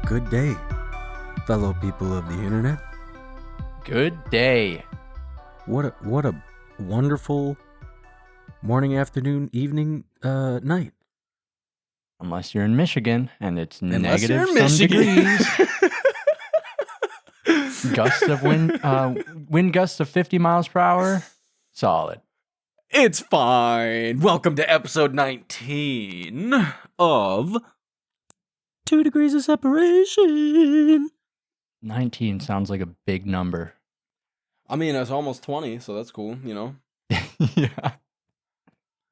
Good day, fellow people of the internet. Good day. What a wonderful morning, afternoon, evening, night. Unless you're in Michigan and it's Unless negative you're in some Michigan. degrees. Gusts of wind gusts of 50 miles per hour. Solid. It's fine. Welcome to episode 19 of 2 Degrees of Separation. 19 sounds like a big number. I mean, it's almost 20, so that's cool, you know. Yeah.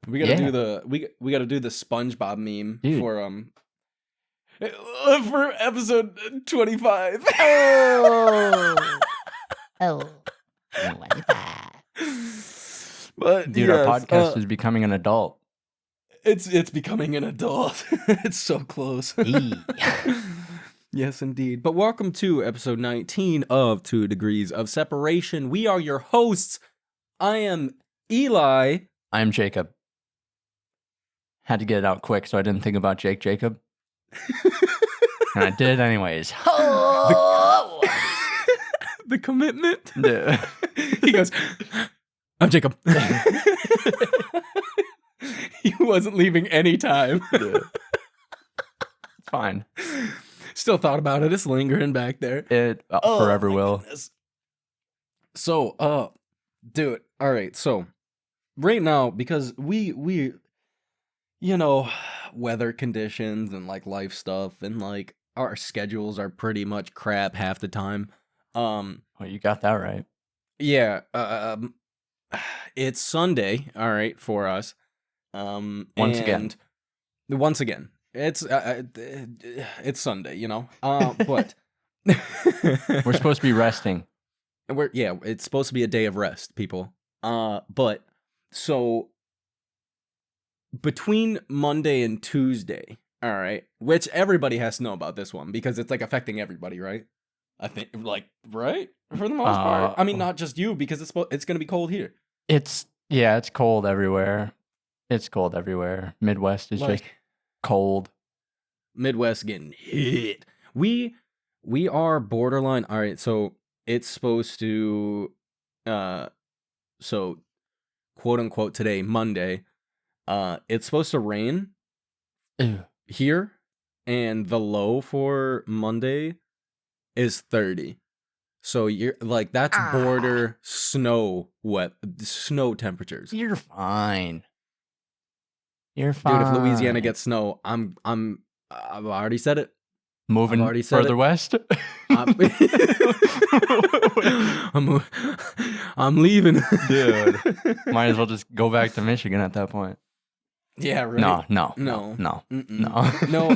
We gotta do the we gotta do the SpongeBob meme. Dude. For episode 25. Oh. 25. But Dude, our podcast is becoming an adult. It's becoming an adult. It's so close. Yes, indeed. But welcome to episode 19 of 2 Degrees of Separation. We are your hosts. I am Eli. I'm Jacob. Had to get it out quick, so I didn't think about Jacob. And I did anyways. The commitment. Yeah. He goes, I'm Jacob. He wasn't leaving any time. Yeah. It's fine. Still thought about it. It's lingering back there. It forever my will. goodness. So, dude. All right. So, right now, because we, you know, weather conditions and like life stuff and like our schedules are pretty much crap half the time. Well, you got that right. Yeah. It's Sunday. All right, for us. Once again, it's Sunday. You know. But we're supposed to be resting. It's supposed to be a day of rest, people. But so between Monday and Tuesday, all right, which everybody has to know about this one because it's like affecting everybody, right? I think, like, right, for the most part. I mean, not just you because it's gonna be cold here. It's cold everywhere. It's cold everywhere. Midwest is just cold. Midwest getting hit. We are borderline. All right, so it's supposed to, so quote unquote today, Monday, it's supposed to rain here, and the low for Monday is 30. So you're like, that's border snow temperatures. You're fine. You're fine. Dude, if Louisiana gets snow, I've already said it. Moving I've already said further it. west. I'm leaving. Dude, might as well just go back to Michigan at that point. Yeah, right. No. Mm-mm. No.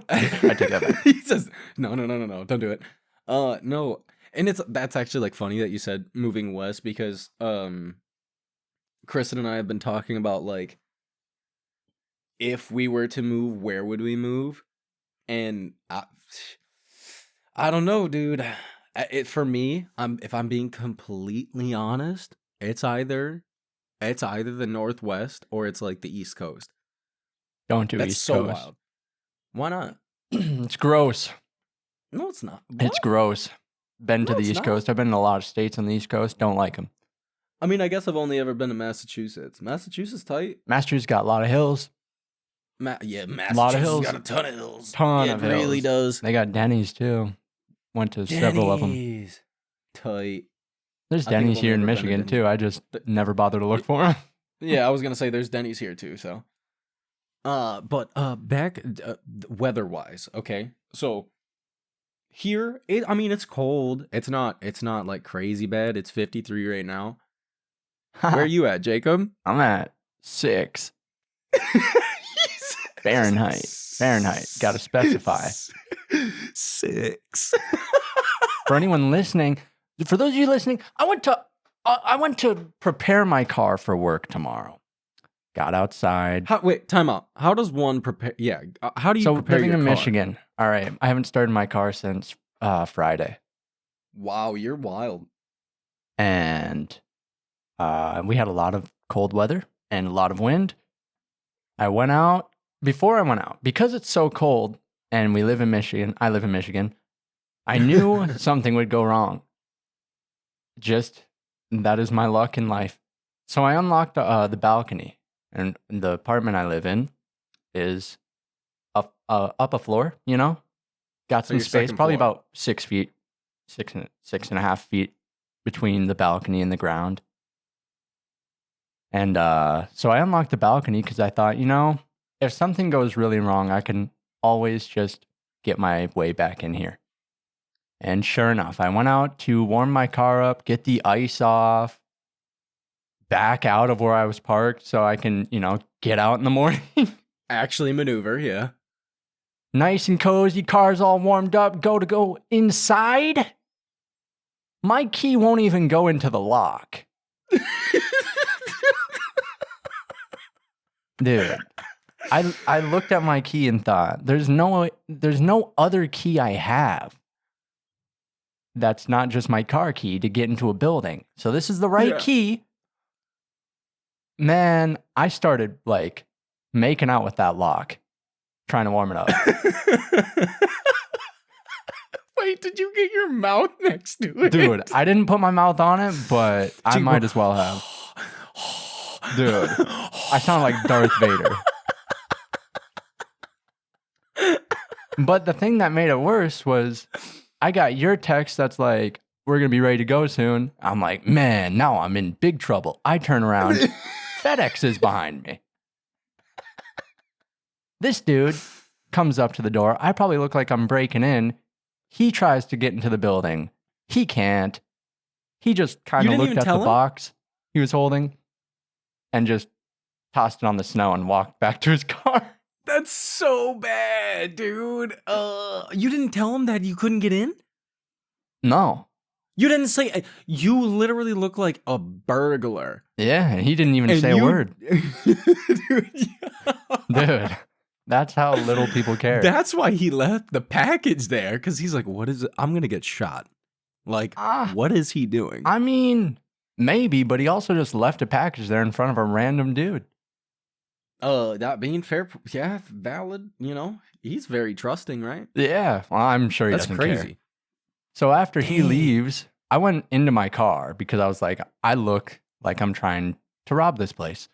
I take that back. He says, no, don't do it. No. And that's actually like funny that you said moving west because Kristen and I have been talking about like if we were to move, where would we move? And I don't know, dude. For me, if I'm being completely honest, it's either the Northwest or it's like the East Coast. Don't do That's East so Coast. wild. Why not? It's gross. No, it's not. It's gross. Been to No, the it's East not. Coast. I've been in a lot of states on the East Coast. Don't like them. I mean, I guess I've only ever been to Massachusetts. Massachusetts tight. Massachusetts got a lot of hills. Massachusetts lot of hills. got a ton of hills. Ton Yeah, of it really hills. does. They got Denny's too. Went to several of them. Denny's. Tight. There's I think I've Denny's only here in ever been to Michigan Denny's. too. I just never bothered to look for them. Yeah, I was gonna say there's Denny's here too. So, but back weather-wise, okay. So here, it's cold. It's not like crazy bad. It's 53 right now. Where are you at, Jacob? I'm at 6 Fahrenheit. Got to specify. 6. For anyone listening, for those of you listening, I went to prepare my car for work tomorrow. Got outside. Wait, time out. How does one prepare? Yeah, how do you prepare living your in car? Michigan. All right, I haven't started my car since Friday, Wow, you're wild. and we had a lot of cold weather and a lot of wind. Before I went out, because it's so cold and we live in Michigan. I live in Michigan. I knew something would go wrong. Just that is my luck in life. So I unlocked the balcony, and the apartment I live in is up a floor. You know, got some your space, second probably floor. about 6 feet, 6.5 feet between the balcony and the ground. And so I unlocked the balcony because I thought, you know, if something goes really wrong, I can always just get my way back in here. And sure enough, I went out to warm my car up, get the ice off, back out of where I was parked so I can, you know, get out in the morning. Actually maneuver, yeah. Nice and cozy, car's all warmed up, go inside. My key won't even go into the lock. Dude, I looked at my key and thought, there's no other key I have that's not just my car key to get into a building. So this is the right key. Man, I started like making out with that lock, trying to warm it up. Wait, did you get your mouth next to it? Dude, I didn't put my mouth on it, but I might as well have. Dude, I sound like Darth Vader. But the thing that made it worse was I got your text that's like, we're going to be ready to go soon. I'm like, man, now I'm in big trouble. I turn around. FedEx is behind me. This dude comes up to the door. I probably look like I'm breaking in. He tries to get into the building. He can't. He just kind of looked at the box he was holding and just tossed it on the snow and walked back to his car. That's so bad, dude. You didn't tell him that you couldn't get in? No. You didn't say. You literally look like a burglar. Yeah, and he didn't even say a word. Dude, Dude, that's how little people care. That's why he left the package there, because he's like, what is it? I'm going to get shot. Like, what is he doing? I mean, maybe, but he also just left a package there in front of a random dude. That being fair, yeah, valid, you know, he's very trusting, right? Yeah, well, I'm sure he doesn't care. So after he leaves, I went into my car because I was like, I look like I'm trying to rob this place.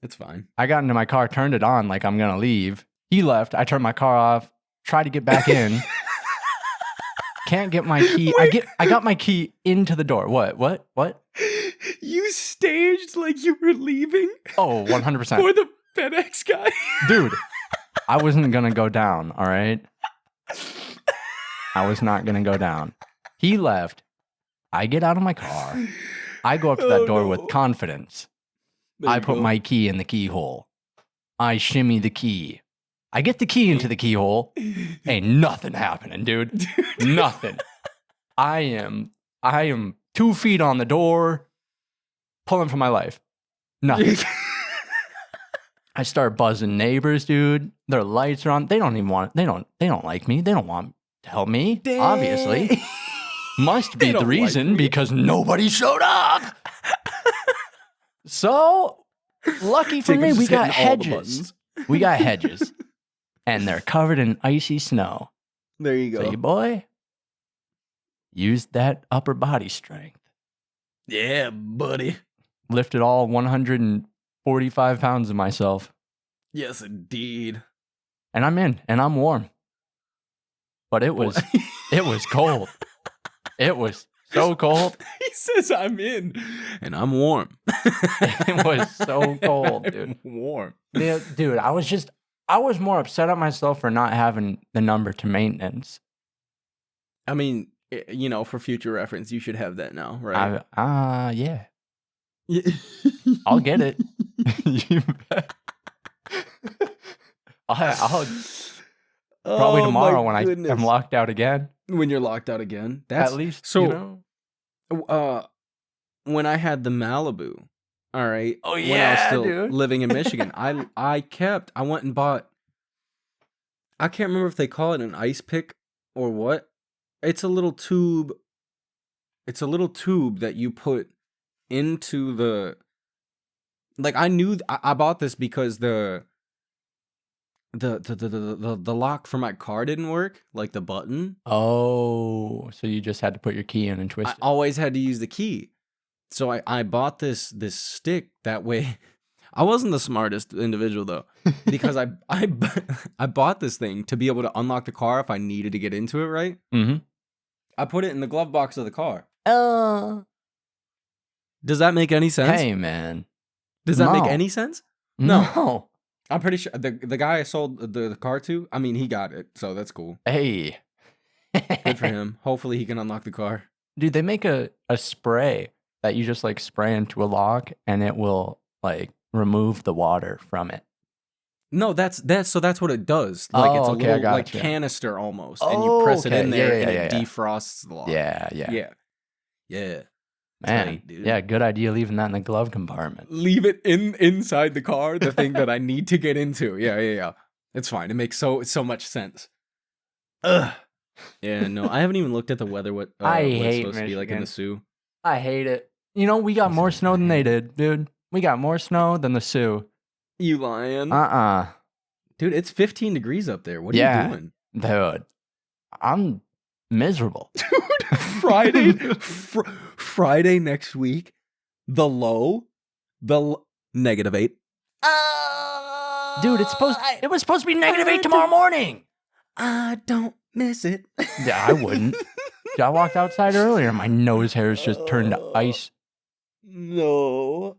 It's fine. I got into my car, turned it on like I'm going to leave. He left. I turned my car off, tried to get back in. Can't get my key. I got my key into the door. What? You staged like you were leaving? Oh, 100%. For the FedEx guy? Dude, I wasn't going to go down, all right? I was not going to go down. He left. I get out of my car. I go up to that door with confidence. I put my key in the keyhole. I shimmy the key. I get the key into the keyhole. Ain't nothing happening, dude. Nothing. I am 2 feet on the door, pulling for my life. Nothing. I start buzzing neighbors, dude. Their lights are on. They don't like me. They don't want to help me. Dang. Obviously. Must be the reason because nobody showed up. So, lucky for me, we got hedges. We got hedges. And they're covered in icy snow. There you go. So, you boy, used that upper body strength. Yeah, buddy. Lifted all 145 pounds of myself. Yes, indeed. And I'm in, and I'm warm. But it was cold. It was so cold. He says I'm in, and I'm warm. It was so cold, dude. I'm warm. Dude, I was more upset at myself for not having the number to maintenance. I mean, you know, for future reference, you should have that now, right? Yeah. I'll get it. You bet. I'll probably tomorrow when I'm locked out again. When you're locked out again, that's at least so. You know? When I had the Malibu, all right. Oh yeah, when I was still dude. living in Michigan, I went and bought. I can't remember if they call it an ice pick or what. It's a little tube. It's a little tube that you put into the. Like I knew I bought this because the lock for my car didn't work, like the button. Oh, so you just had to put your key in and twist I it. always had to use the key. So I bought this stick that way. I wasn't the smartest individual though, because I bought this thing to be able to unlock the car if I needed to get into it, right? Mm-hmm. I put it in the glove box of the car. Oh. Does that make any sense? Hey, man. Does that make No. any sense? No. I'm pretty sure the guy I sold the car to, I mean, he got it, so that's cool. Hey. Good for him. Hopefully he can unlock the car. Dude, they make a spray that you just like spray into a lock and it will like remove the water from it. No, that's what it does. Like it's a okay, I little like gotcha. canister almost, and you press it in okay. there Yeah, and yeah, it yeah. defrosts the lock. Yeah. Yeah. Man, Tight, dude. yeah, good idea leaving that in the glove compartment. Leave it inside the car, the thing that I need to get into. Yeah. It's fine. It makes so much sense. Ugh. Yeah, no, I haven't even looked at the weather. What I what's hate supposed to be like in the Michigan. Sioux? I hate it. You know, we got more snow than they did, dude. We got more snow than the Sioux. You lying? Dude, it's 15 degrees up there. What are you doing? Dude, I'm miserable. Dude, Friday next week, the low, -8. Dude, it was supposed to be -8 tomorrow morning. I don't miss it. Yeah, I wouldn't. I walked outside earlier. My nose hairs just turned to ice. No,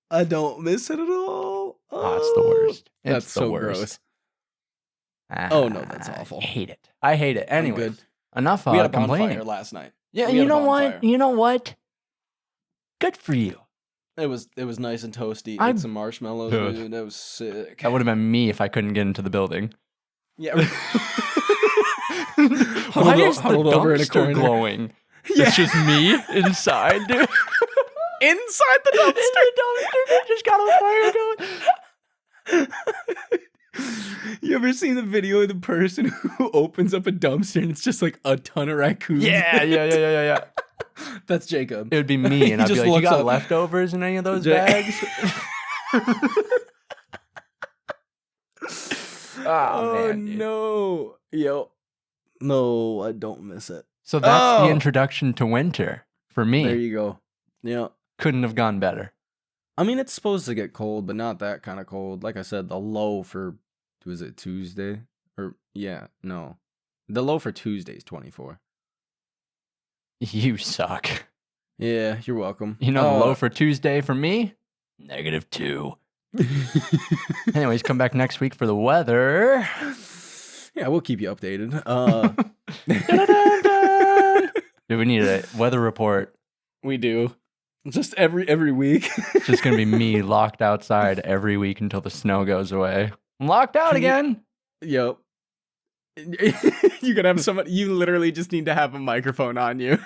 I don't miss it at all. Oh, it's the worst. That's It's the so worst. gross. Oh, no, that's awful. I hate it. I hate it. I'm Anyway, good. enough We had a bonfire complaining. last night. Yeah, We you had a know what? bonfire. You know what? Good for you. It was nice and toasty. I- Ate some marshmallows, Dude. dude. That was sick. That would have been me if I couldn't get into the building. Yeah. Why is the huddled over in a dumpster corner. glowing? Yeah. It's just me inside, dude. Inside the In the dumpster, dude, just got a fire going. You ever seen the video of the person who opens up a dumpster and it's just like a ton of raccoons? Yeah. That's Jacob. It would be me, and He I'd be just like, "You looks got up. leftovers in any of those Ja- bags?" Oh, man, dude. no. Yo. No, I don't miss it. So that's Oh! the introduction to winter for me. There you go. Yeah. Couldn't have gone better. I mean, it's supposed to get cold, but not that kind of cold. Like I said, the low for, was it Tuesday? Or, yeah, no. The low for Tuesday is 24. You suck. Yeah, you're welcome. You know the low for Tuesday for me? -2. Anyways, come back next week for the weather. Yeah, we'll keep you updated. Dun-dun-dun-dun. Dude, we need a weather report. We do. Just every week. It's just gonna be me locked outside every week until the snow goes away. I'm locked out Can you- again. Yep. You could have somebody. You literally just need to have a microphone on you,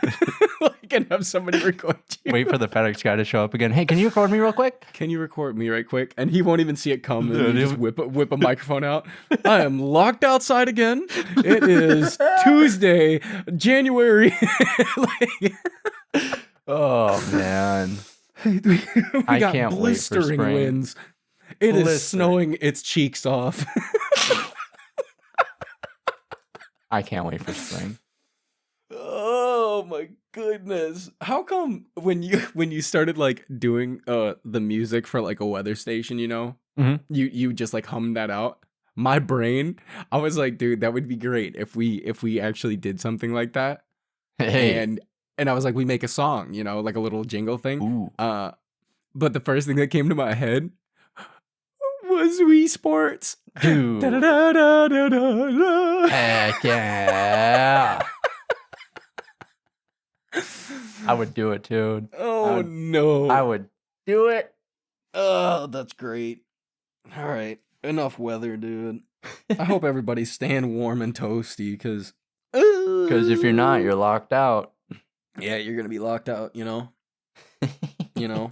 like, and have somebody record you. Wait for the FedEx guy to show up again. Hey, can you record me real quick? Can you record me right quick? And he won't even see it come. And Dude, you just it- whip a microphone out. I am locked outside again. It is Tuesday, January. Like, Oh man. we I got can't wait for blistering spring. winds. It is Blistering. snowing its cheeks off. I can't wait for spring. Oh my goodness. How come when you started like doing the music for like a weather station, you know? Mhm. You just like hummed that out. My brain, I was like, dude, that would be great if we actually did something like that. Hey. And I was like, we make a song, you know, like a little jingle thing. Ooh. But the first thing that came to my head was Wii Sports. Dude. Da-da-da-da-da-da. Heck yeah. I would do it, dude. Oh no. I would do it. Oh, that's great. All right. Enough weather, dude. I hope everybody's staying warm and toasty because Because if you're not, you're locked out. yeah, you're going to be locked out, you know? You know?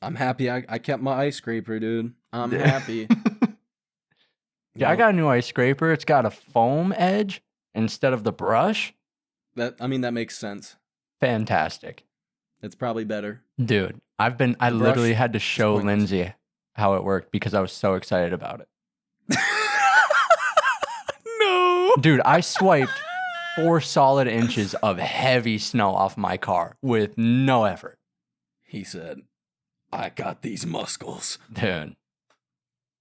I'm happy I kept my ice scraper, dude. I'm happy. Yeah, I got a new ice scraper. It's got a foam edge instead of the brush. that makes sense. Fantastic. It's probably better. Dude, I The literally brush had to show pointless. Lindsay how it worked because I was so excited about it. Dude, I swiped 4 solid inches of heavy snow off my car with no effort. He said, I got these muscles. Dude.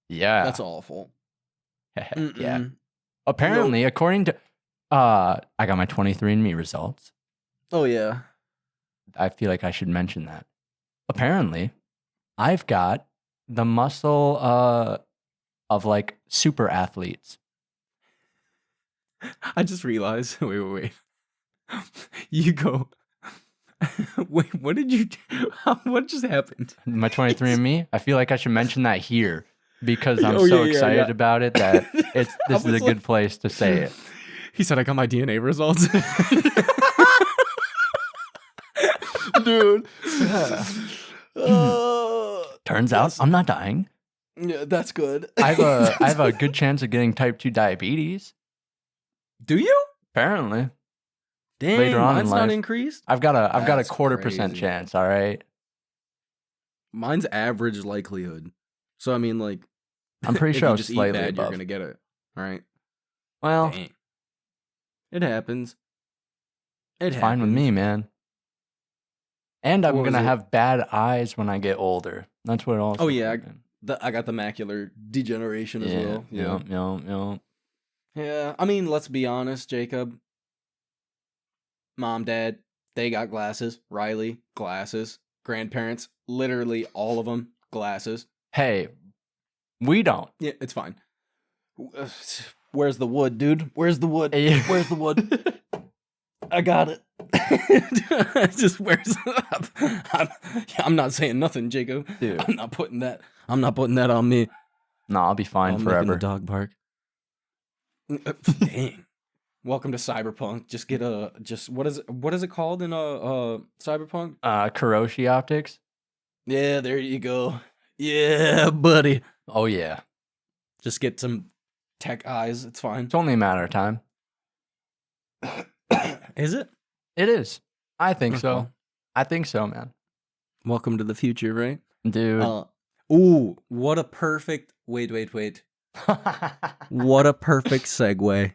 Yeah. That's awful. Yeah. Apparently, according to I got my 23andMe results. Oh, yeah. I feel like I should mention that. Apparently, I've got the muscle of like super athletes. I just realized. Wait. You go. Wait, what did you do? What just happened? My 23andMe, I feel like I should mention that here because I'm Oh, so yeah, excited yeah. about it that this is a was good place to say it. He said, I got my DNA results. Dude. Turns out Yes. I'm not dying. Yeah, that's good. I have a good chance of getting type 2 diabetes. Do you? Apparently. Dang, Later on in mine's not life. increased. I've got a That's 0.25% crazy. chance, all right? Mine's average likelihood. So I mean, like, I'm pretty if sure I you was just eat slightly bad, above. you're gonna get it. All right. Well, Dang. It happens. It it's fine with happens. me, man. And I'm What was going to it? have bad eyes when I get older. That's what it also. Oh, yeah, fucking- I got the macular degeneration as well. Yeah. Yeah. Yeah. I mean, let's be honest, Jacob. Mom, dad, they got glasses. Riley, glasses. Grandparents, literally all of them, glasses. Hey, we don't. Yeah, it's fine. Where's the wood, dude? Where's the wood? Hey. Where's the wood? I got it. Just where's? I'm not saying nothing, Jacob. Dude. I'm not putting that on me. No, I'll be fine I'm making forever. the dog bark. Dang. Welcome to Cyberpunk. Just get what is it called in Cyberpunk? Kuroshi optics? Yeah, there you go. Yeah, buddy. Oh, yeah. Just get some tech eyes. It's fine. It's only a matter of time. Is it? It is. I think so. Okay. I think so, man. Welcome to the future, right? Dude. Ooh, what a perfect. Wait. What a perfect segue.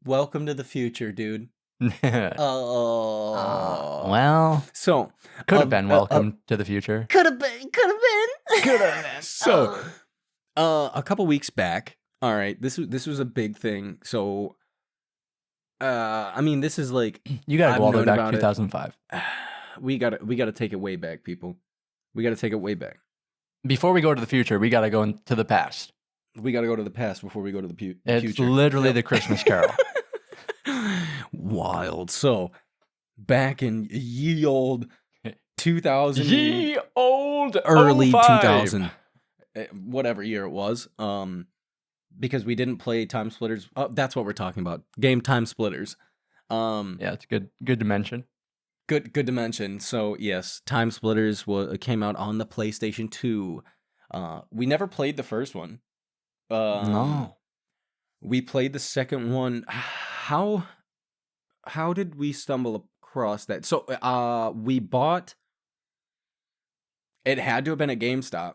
Welcome to the future, dude. Oh. Well, So, could have been welcome to the future. Could have been. So, a couple weeks back, all right, this was a big thing. So, I mean, this is like You got to I've go all the way known back about to it. 2005. we gotta take it way back, people. We gotta take it way back. Before we go to the future, we got to go into the past. We gotta go to the past before we go to the It's future. literally Yep. the Christmas Carol. Wild. So, back in ye old 2000, Ye old early 05. 2000, whatever year it was, because we didn't play Timesplitters. That's what we're talking about. Game Timesplitters. Yeah, it's good to mention. Good to mention. So yes, Timesplitters came out on the PlayStation 2. We never played the first one. No. We played the second one. How did we stumble across that? So we bought. It had to have been at GameStop.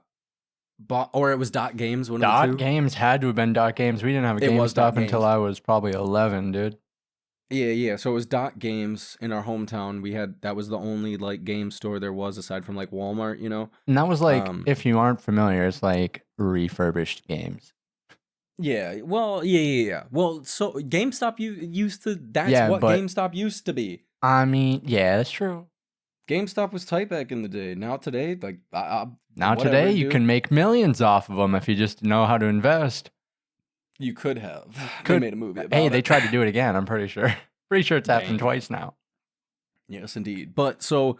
Or it was Dot Games. One of the Dot two. Games had to have been Dot Games. We didn't have a It was Dot GameStop until Games. I was probably 11, dude. Yeah. So it was Dot Games in our hometown. That was the only like game store there was aside from like Walmart, you know? And that was like, if if you aren't familiar, it's like refurbished games. Yeah. Well, yeah. Well, so GameStop used to that's Yeah, what but- GameStop used to be. I mean, yeah, that's true. GameStop was tight back in the day. Now today, like Now whatever, today, you dude. can make millions off of them if you just know how to invest. You could have. They Could- made a movie about Hey, it. they tried to do it again, I'm pretty sure. Pretty sure it's happened Dang. twice now. Yes, indeed. But so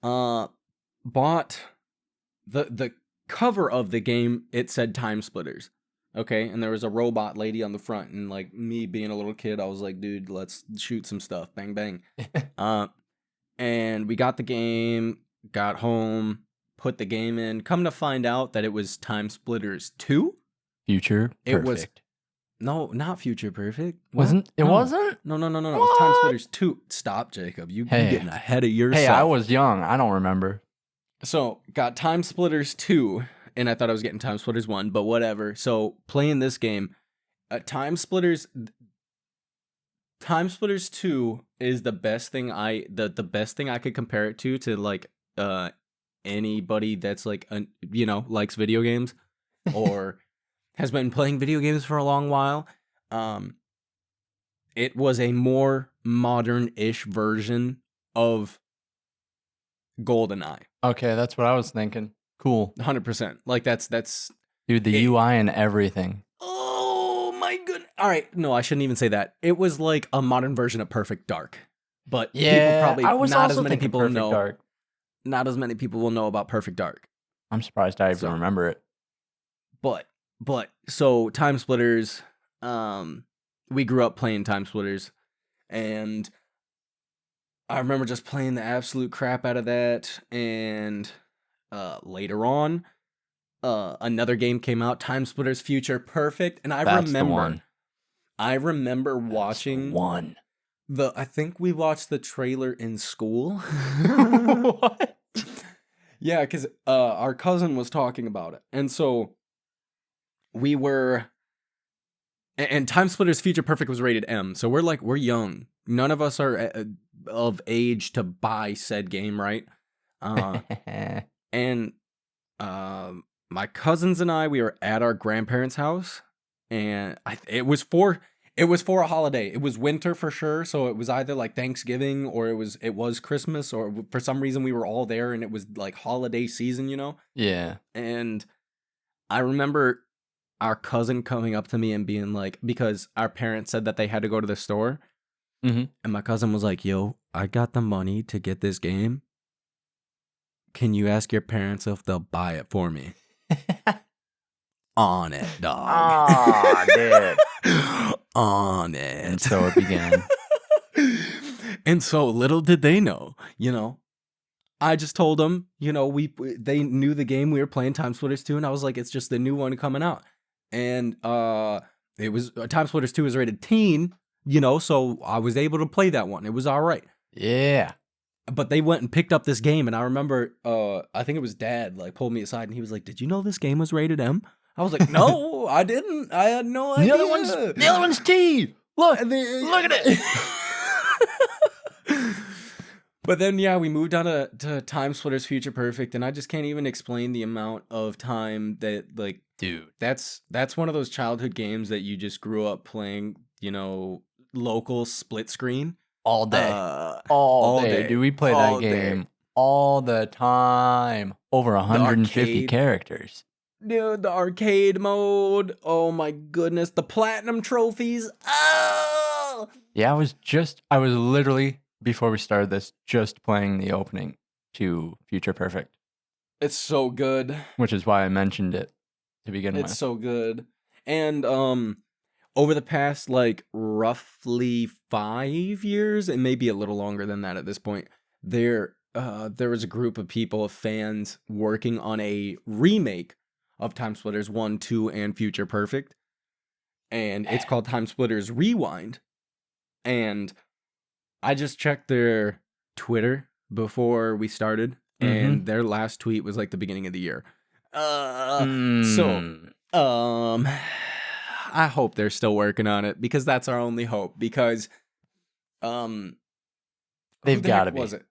bought the cover of the game, it said Timesplitters. Okay, and there was a robot lady on the front, and like me being a little kid, I was like, dude, let's shoot some stuff. Bang bang. And we got the game, got home, put the game in. Come to find out that it was Timesplitters 2? Future It perfect. was No, not Future Perfect. What? Wasn't it? No. Wasn't? No. It was What? Timesplitters 2. Stop, Jacob. You Hey. getting ahead of yourself. Hey, I was young. I don't remember. So, got Timesplitters 2, and I thought I was getting Timesplitters 1, but whatever. So, playing this game, Timesplitters 2 is the best thing the best thing I could compare it to like anybody that's like likes video games or has been playing video games for a long while. It was a more modern-ish version of GoldenEye. Okay, that's what I was thinking. Cool. 100%. Like that's Dude, the UI and everything. oh my goodness. All right, no, I shouldn't even say that. It was like a modern version of Perfect Dark. But people probably I was not also as many thinking people Perfect know. Dark. Not as many people will know about Perfect Dark. I'm surprised I even remember it. But so Timesplitters, we grew up playing Timesplitters, and I remember just playing the absolute crap out of that. And later on, another game came out, Timesplitters Future Perfect, and I That's the one. watching one. I think we watched the trailer in school. What? Yeah, because our cousin was talking about it, and so we were. And Timesplitters Future Perfect was rated M, so we're young. None of us are of age to buy said game, right? And my cousins and I, we were at our grandparents' house, and it was for a holiday. It was winter for sure, so it was either like Thanksgiving or it was Christmas, or for some reason we were all there, and it was like holiday season, Yeah. And I remember our cousin coming up to me and being like, because our parents said that they had to go to the store, Mm-hmm. and my cousin was like, "Yo, I got the money to get this game. Can you ask your parents if they'll buy it for me?" On it, dog. Aw, dude. On it. And so it began. And so little did they know, I just told them, they knew the game we were playing, Timesplitters 2, and I was like, it's just the new one coming out. And it was Timesplitters 2 is rated teen, so I was able to play that one. It was all right. Yeah. But they went and picked up this game, and I remember, I think it was Dad, like, pulled me aside, and he was like, "Did you know this game was rated M?" I was like, "No, I didn't. I had no idea." The other one's T. Look at it. But then, yeah, we moved on to Timesplitters Future Perfect, and I just can't even explain the amount of time that, like, Dude, that's one of those childhood games that you just grew up playing, local split screen. all day. all day. day. Dude, we play All that game all the time. Over 150 arcade. characters. Dude, the arcade mode. Oh my goodness. The platinum trophies. Oh! Yeah, I was literally, before we started this, just playing the opening to Future Perfect, It's so good. which is why I mentioned it to begin It's with. so good. And over the past like roughly 5 years, and maybe a little longer than that at this point, there was a group of people, of fans, working on a remake of Timesplitters 1, 2, and Future Perfect. And it's called Timesplitters Rewind. And I just checked their Twitter before we started, and their last tweet was like the beginning of the year. So, I hope they're still working on it, because that's our only hope. Because, They've got to be. Was it?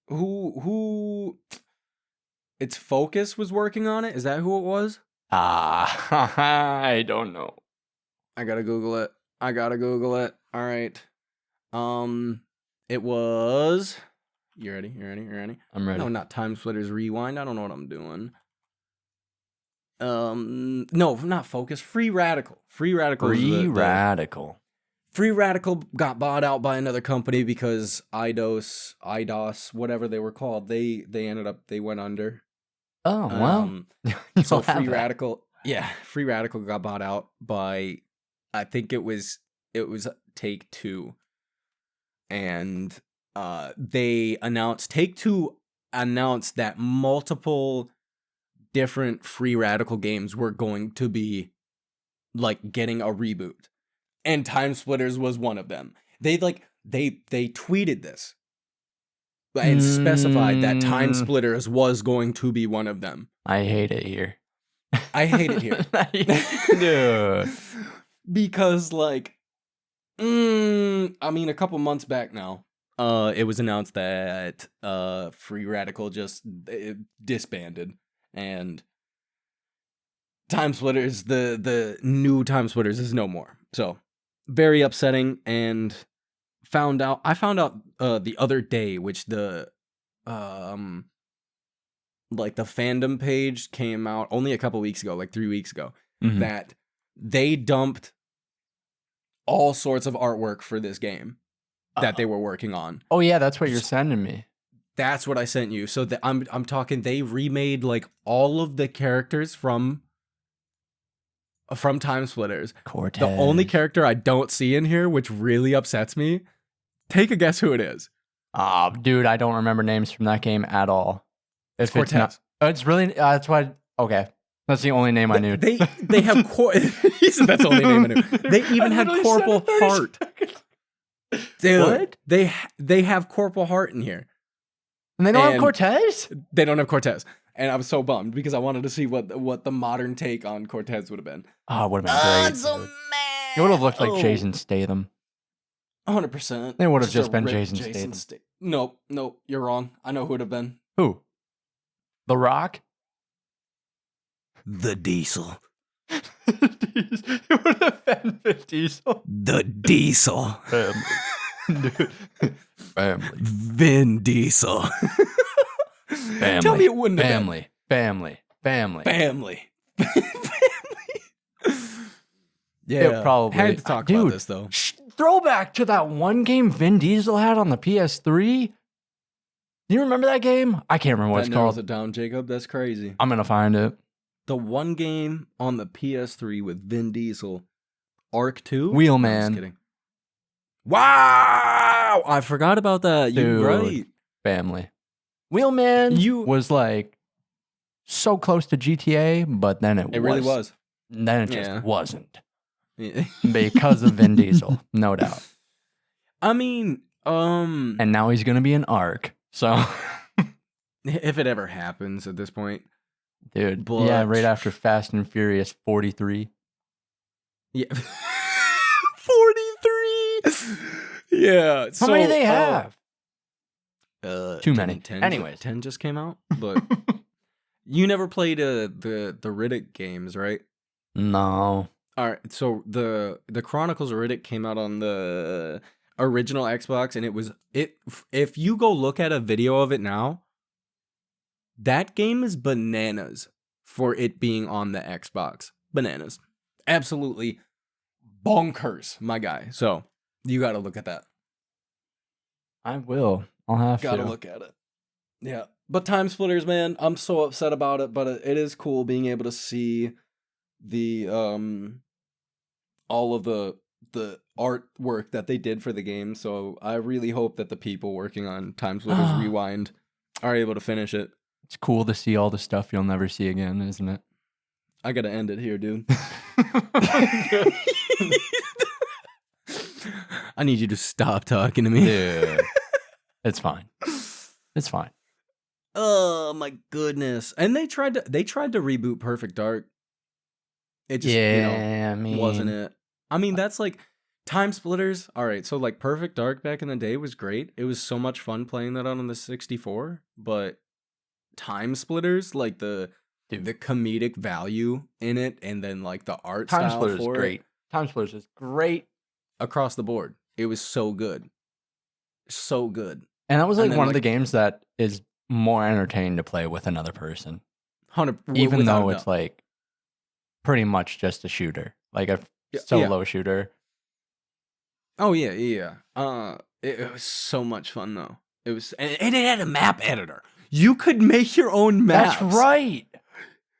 Who? Its Focus was working on it. Is that who it was? I don't know. I gotta Google it. All right. It was. You ready? I'm ready. No, not Timesplitters Rewind. I don't know what I'm doing. No, not Focus. Free Radical. Free Radical. Free Radical got bought out by another company because IDOS, whatever they were called, they went under. Oh, well. So Free Radical got bought out by, I think it was Take-Two. And Take-Two announced that multiple different Free Radical games were going to be like getting a reboot. And Timesplitters was one of them. They tweeted this and specified that Timesplitters was going to be one of them. I hate it here. I hate it here. Dude. because like, I mean, a couple months back now, it was announced that Free Radical just disbanded, and Timesplitters, the new Timesplitters is no more. So very upsetting, and I found out the other day, which the like the fandom page came out only a couple weeks ago, like 3 weeks ago, that they dumped all sorts of artwork for this game that they were working on. Oh yeah, that's what you're sending me. That's what I sent you. So I'm talking, they remade like all of the characters from Timesplitters. Cortez. The only character I don't see in here, which really upsets me, take a guess who it is. Dude, I don't remember names from that game at all. It's Cortez. It's really that's why. Okay, that's the only name I knew. They have he said that's the only name I knew. They even had Corporal Hart. Dude, What? They have Corporal Hart in here. And they don't have Cortez? They don't have Cortez. And I was so bummed because I wanted to see what the modern take on Cortez would have been. Oh, it would have been great. so mad. It would have looked like Jason Statham. 100%. It would have just been Jason Statham. Nope, you're wrong. I know who it would have been. Who? The Rock? The Diesel. It would have been Vin Diesel. The Diesel. Dude. Family. Vin Diesel. Family. Tell me it wouldn't have Family. Family. been. Family. Yeah, It probably. had to talk about this though. Throwback to that one game Vin Diesel had on the PS3. Do you remember that game? I can't remember what it's narrows called. it down, Jacob. That's crazy. I'm gonna find it. The one game on the PS3 with Vin Diesel, Arc 2? Wheelman. No, I'm just kidding. Wow! I forgot about that. You're Dude. right. Family. Wheelman was like so close to GTA, but then It really was. Then it just Yeah. wasn't. Yeah. Because of Vin Diesel, no doubt. I mean, And now he's gonna be an Arc. So if it ever happens at this point. dude, But- yeah, right after Fast and Furious 43. Yeah. 43! Yeah. How many do they have? Too many. 10, Anyways. 10 just came out, but you never played the Riddick games, right? No. All right, so the Chronicles of Riddick came out on the original Xbox, and if you go look at a video of it now, that game is bananas for it being on the Xbox. Bananas. Absolutely bonkers, my guy. So you got to look at that. I will. I'll have Got to to. look at it. Yeah. But Timesplitters, man, I'm so upset about it, but it is cool being able to see the all of the artwork that they did for the game. So I really hope that the people working on Timesplitters Rewind are able to finish it. It's cool to see all the stuff you'll never see again, isn't it? I gotta end it here, dude. I need you to stop talking to me. Dude. It's fine. It's fine. Oh my goodness! And they tried to reboot Perfect Dark. It just I mean, wasn't it? I mean, that's like Timesplitters. All right, so like Perfect Dark back in the day was great. It was so much fun playing that on the 64. But Timesplitters, like the comedic value in it, and then like the art style Timesplitters is for great. Timesplitters is great. across the board. It was so good, so good. And that was And like then, one of the like- games that is more entertaining to play with another person. 100, Even without though a it's doubt. like pretty much just a shooter. Like a Yeah, solo shooter. Oh yeah. It was so much fun though. It was, and it had a map editor. You could make your own maps. That's right.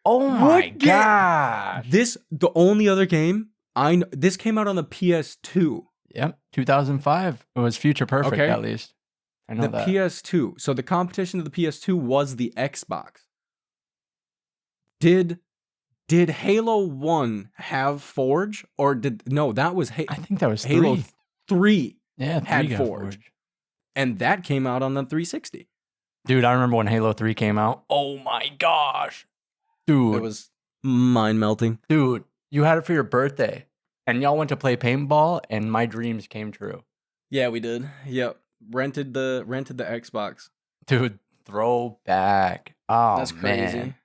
Oh my What ga- god. The only other game I know, this came out on the PS2. Yep. 2005. It was Future Perfect Okay. at least. I know The that. PS2. So the competition to the PS2 was the Xbox. Did Halo 1 have Forge, or that was I think that was Halo 3. 3, Yeah, 3 had got Forge. And that came out on the 360. Dude, I remember when Halo 3 came out. Oh my gosh. Dude, It was mind melting. dude, you had it for your birthday. and y'all went to play paintball, and my dreams came true. Yeah, we did. Yep. Rented the Xbox. Dude, throwback. Oh, That's crazy. man.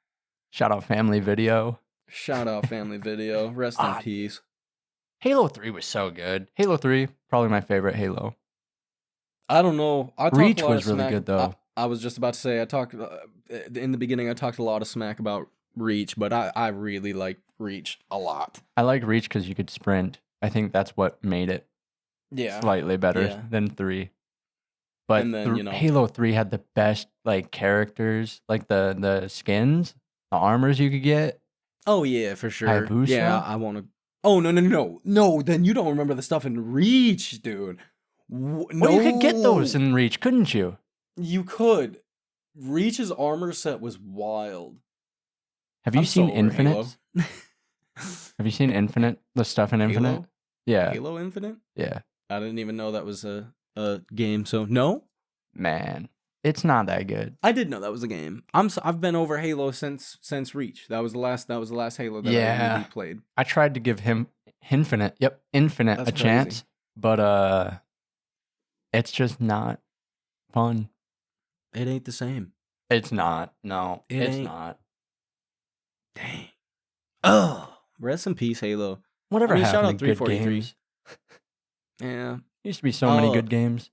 Shout out Family Video. Shout out Family Video. Rest in peace. Halo 3 was so good. Halo 3, probably my favorite Halo. I don't know. Reach was really good, though. I was just about to say, I talked in the beginning, I talked a lot of smack about Reach, but I really like Reach a lot. I like Reach because you could sprint. I think that's what made it slightly better than 3. But and then, Halo 3 had the best like characters, like the skins, the armors you could get. Oh yeah, for sure. Hayabusa? Yeah, I want to. Oh no! Then you don't remember the stuff in Reach, dude. No, Well, you could get those in Reach, couldn't you? You could. Reach's armor set was wild. Have you seen so over Infinite? Halo. Have you seen Infinite? The stuff in Infinite? Halo? Yeah. Halo Infinite? Yeah. I didn't even know that was a game. So no, Man, it's not that good. I did know that was a game. I've been over Halo since Reach. That was the last Halo that I really played. I tried to give him Infinite That's a chance, but it's just not fun. It ain't the same. It's not. No, it's ain't. not. Dang. Oh, rest in peace, Halo. Whatever shout happened out to good 343. games? Yeah. Used to be so many good games.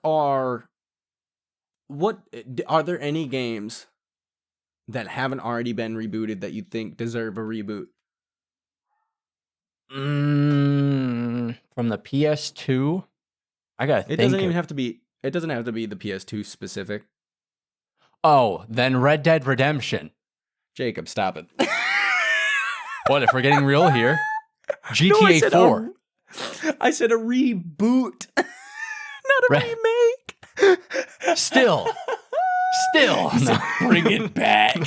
Are there any games that haven't already been rebooted that you think deserve a reboot? From the PS2, I gotta think. It doesn't have to be the PS2 specific. Oh, then Red Dead Redemption. Jacob, stop it. What if we're getting real here? GTA 4. I said a reboot, not a remake. Still. No. Bring it back.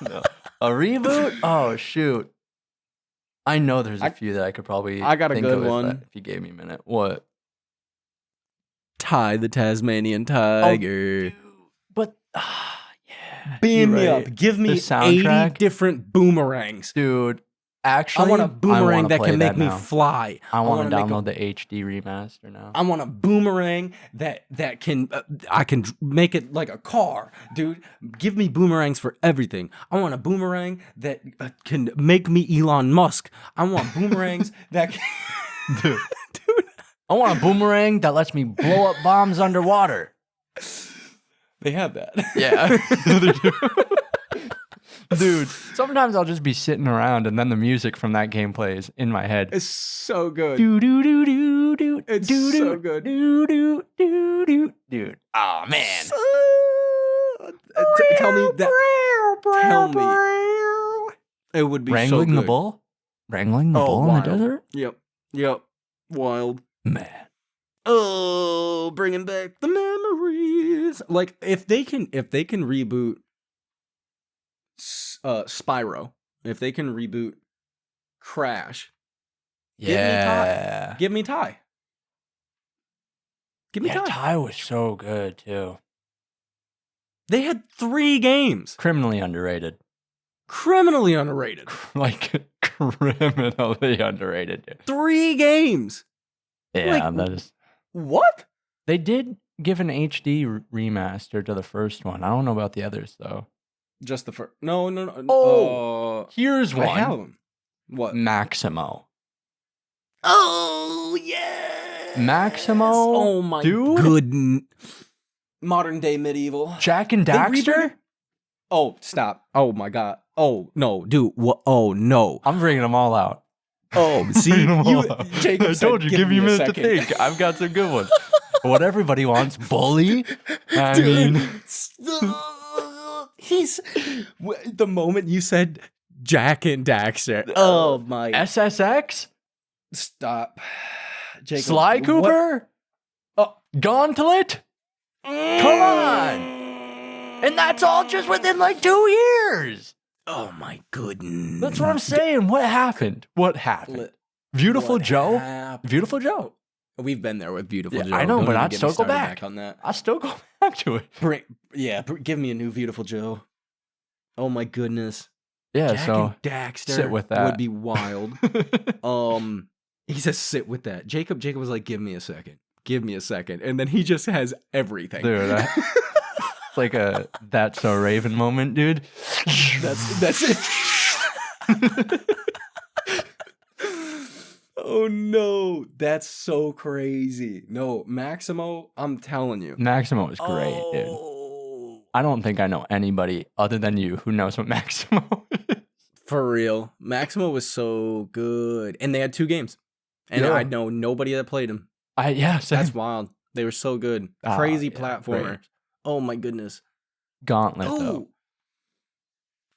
No. A reboot? Oh shoot! I know there's a few that I could probably. I got a think good of one. If you gave me a minute, what? Ty the Tasmanian Tiger. But yeah, Beam you're me right. up. Give me The soundtrack? 80 different boomerangs. Dude. Actually, I want a boomerang that can make me now. fly. I want to make download the HD remaster now. I want a boomerang that can I can make it like a car, dude. Give me boomerangs for everything. I want a boomerang that can make me Elon Musk. I want boomerangs that can... dude. I want a boomerang that lets me blow up bombs underwater. They have that. Yeah. Dude, sometimes I'll just be sitting around and then the music from that game plays in my head. It's so good. Do do do do do. It's do, so do, good. Do do do do. Dude. Oh man. Tell me that. Tell me. It would be Wrangling so good. the bull? Wrangling the bull in the desert? Yep. Wild. Man. Oh, bringing back the memories. Like if they can reboot Spyro, if they can reboot Crash, Yeah. give me Ty. Give me Yeah, Ty. Ty was so good too. They had 3 games. Criminally underrated. Criminally underrated. Like criminally underrated. Dude. 3 games. Yeah, Like, that is. What? They did give an HD remaster to the first one. I don't know about the others though. Just the first. No. Oh, here's I have one. them. What? Maximo. Oh yeah. Maximo. Oh my dude. good. Modern day medieval. Jack and They rebooted- Daxter. Oh, stop. Oh my god. Oh no, dude. What? Oh no. I'm bringing them all out. Oh, see, Bringing them all out. Jacob I said, told you, give me a minute second." to think. I've got some good ones. What everybody wants, bully. I Dude, mean, he's the moment you said Jack and Daxter. Oh my! SSX, Stop, Jacob. Sly what- Cooper, Oh. Gauntlet. Come on, and that's all just within like 2 years. Oh my goodness! That's what I'm saying. What happened? What happened? Beautiful What Joe. happened? Beautiful Joe. We've been there with Beautiful Yeah, Joe. I know, Don't but even I'd get me still go started back. on that. I still go back to it. Give me a new Beautiful Joe. Oh my goodness. Yeah, Jack so and Daxter sit with that. would be wild. He says sit with that. Jacob was like, give me a second. And then he just has everything. Dude, it's like a That's So Raven moment, dude. That's it. Oh no, that's so crazy. No, Maximo, I'm telling you. Maximo is great, dude. Oh, I don't think I know anybody other than you who knows what Maximo is. for real. Maximo was so good. And they had 2 games. And Yeah. I know nobody that played him. Yeah, same. That's wild. They were so good. Ah, Crazy yeah, platformer. great. Oh my goodness. Gauntlet, though. Oh,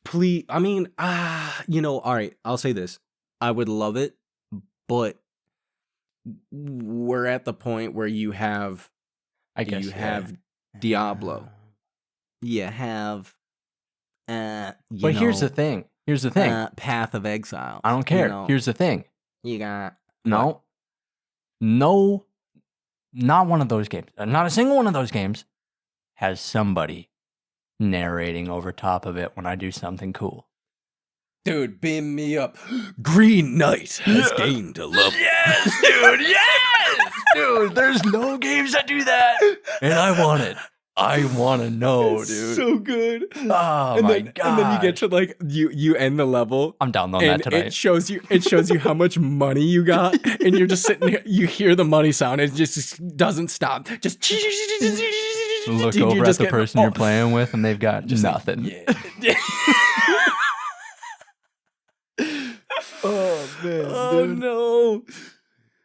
please. I mean, all right, I'll say this. I would love it, but we're at the point where you have I guess you have Diablo. You have But here's the thing. Path of Exile. I don't care. Here's the thing. You got No, not one of those games. Not a single one of those games has somebody narrating over top of it when I do something cool. dude, beam me up. Green Knight has gained a level. Yes, dude. Yes, dude. There's no games that do that, and I want it. I want to know, It's dude. so good. Oh and my then, god! And then you get to like you end the level. I'm down on And that tonight. it shows you how much money you got, and you're just sitting here. You hear the money sound, and it just doesn't stop. Just Look dude, over you're at just the getting- person you're playing with, and they've got just like, nothing. yeah. Oh man, Oh dude. no!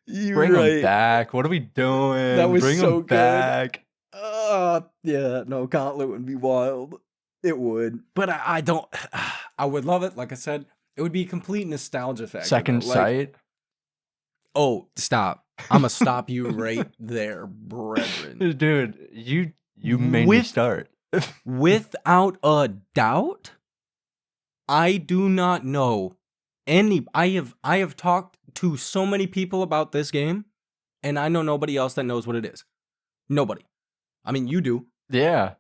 You're Bring right. them back. What are we doing? That was Bring so them good. back. Yeah, no, Gauntlet would be wild. It would, but I don't. I would love it. Like I said, it would be complete nostalgia factor. Second though. Like, sight. oh, stop! I'm gonna stop you right there, brethren. Dude, you made me start. Without a doubt, I do not know any. I have talked to so many people about this game, and I know nobody else that knows what it is. Nobody. I mean, you do. Yeah.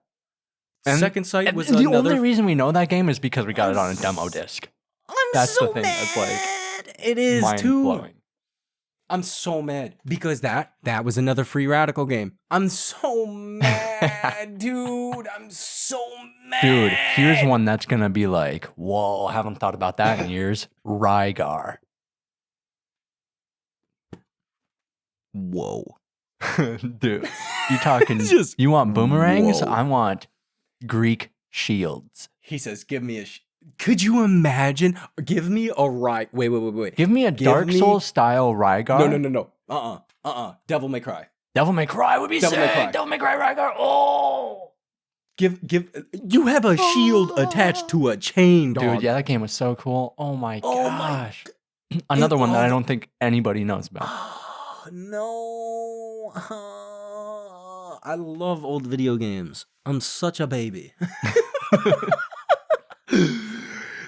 Second Sight was the another. only reason we know that game is because we got it on a demo disc. That's the thing that's, like, mad. It is Mind too. blowing. I'm so mad because that was another Free Radical game. I'm so mad, dude. I'm so mad. Dude, here's one that's gonna be like, whoa, haven't thought about that in years. Rygar. Whoa. Dude, you talking? Just You want boomerangs? whoa. I want Greek shields. He says, "Give me a." Could you imagine? Give me a right. Wait. Give me a Dark me- Souls style Rygar. No. Devil May Cry. Devil May Cry would be Devil May sick. Cry. Devil May Cry Rygar. Oh, Give. You have a shield attached to a chain, dog. dude, yeah, that game was so cool. Oh my Oh my gosh. Another one that I oh. don't think anybody knows about. No. I love old video games. I'm such a baby.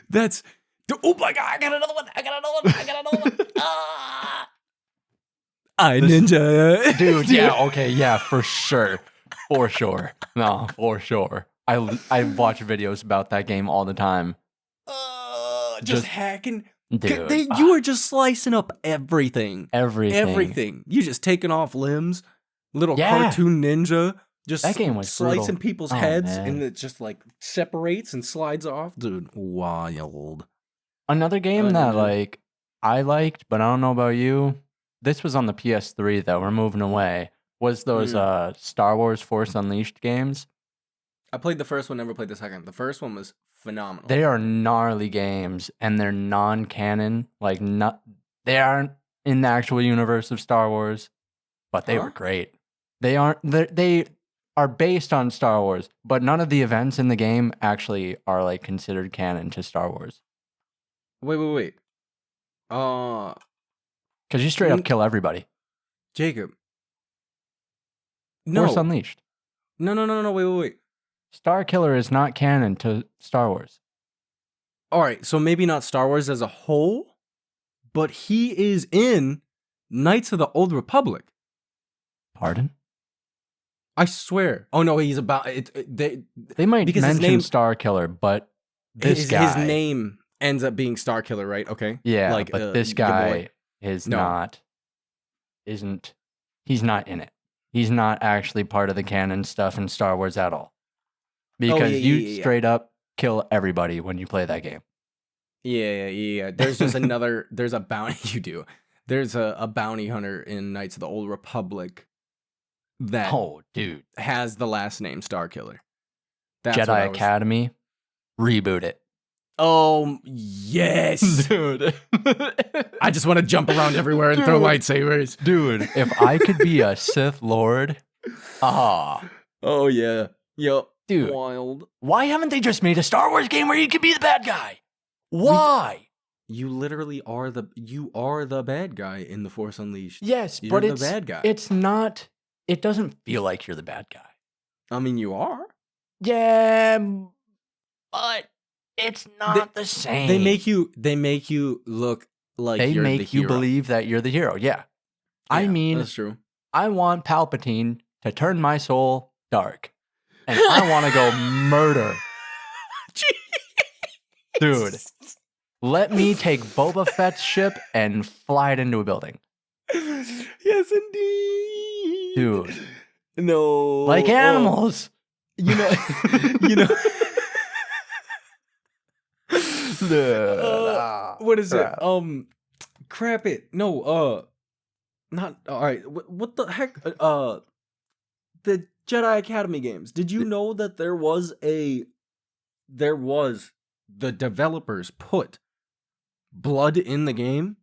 That's. Oh my god! I got another one. I ninja. Dude, yeah, okay, yeah, for sure. For sure. No, for sure. I watch videos about that game all the time. Just Just- hacking. Dude, You are just slicing up everything. everything. Everything. You just taking off limbs. Little Yeah. cartoon ninja. Just That game was slicing brutal. people's Oh, heads man. and it just like separates and slides off. Dude, wild. Another game Oh, that dude. like I liked, but I don't know about you. This was on the PS3 though. We're moving away. Was those Star Wars Force Unleashed games? I played the first one, never played the second. The first one was phenomenal. They are gnarly games, and they're non-canon. Like they aren't in the actual universe of Star Wars, but they Huh? were great. They are based on Star Wars, but none of the events in the game actually are like considered canon to Star Wars. Wait. Because you straight up kill everybody. Jacob. No. Force Unleashed. No, wait. Star Killer is not canon to Star Wars. All right, so maybe not Star Wars as a whole, but he is in Knights of the Old Republic. Pardon? I swear. Oh no, he's about it. They might Because his mention name- Star Killer, but this his guy. name ends up being Starkiller, right? Okay. Yeah, like but this your guy boy. is No. he's not in it. He's not actually part of the canon stuff in Star Wars at all. Because you yeah. straight up kill everybody when you play that game. Yeah. There's just there's a bounty you do. There's a bounty hunter in Knights of the Old Republic that Oh, dude. has the last name Starkiller. That's what Jedi Academy, reboot it. Oh, yes. Dude. I just want to jump around everywhere and throw lightsabers. Dude, if I could be a Sith Lord, Oh, yeah. Yup. Dude. Wild. Why haven't they just made a Star Wars game where you could be the bad guy? Why? You literally are the bad guy in The Force Unleashed. Yes, You're but the it's bad guy. It's not. It doesn't feel like you're the bad guy. I mean, you are. Yeah, but it's not the same. They make you look like they you're the make you hero. believe that you're the hero. Yeah. I mean, that's true. I want Palpatine to turn my soul dark, and I want to go murder. Dude, let me take Boba Fett's ship and fly it into a building. Yes, indeed. Dude. No. Like animals. You know. What is it? Crap it. No, not all right. What the heck? The Jedi Academy games. Did you know that there was the developers put blood in the game,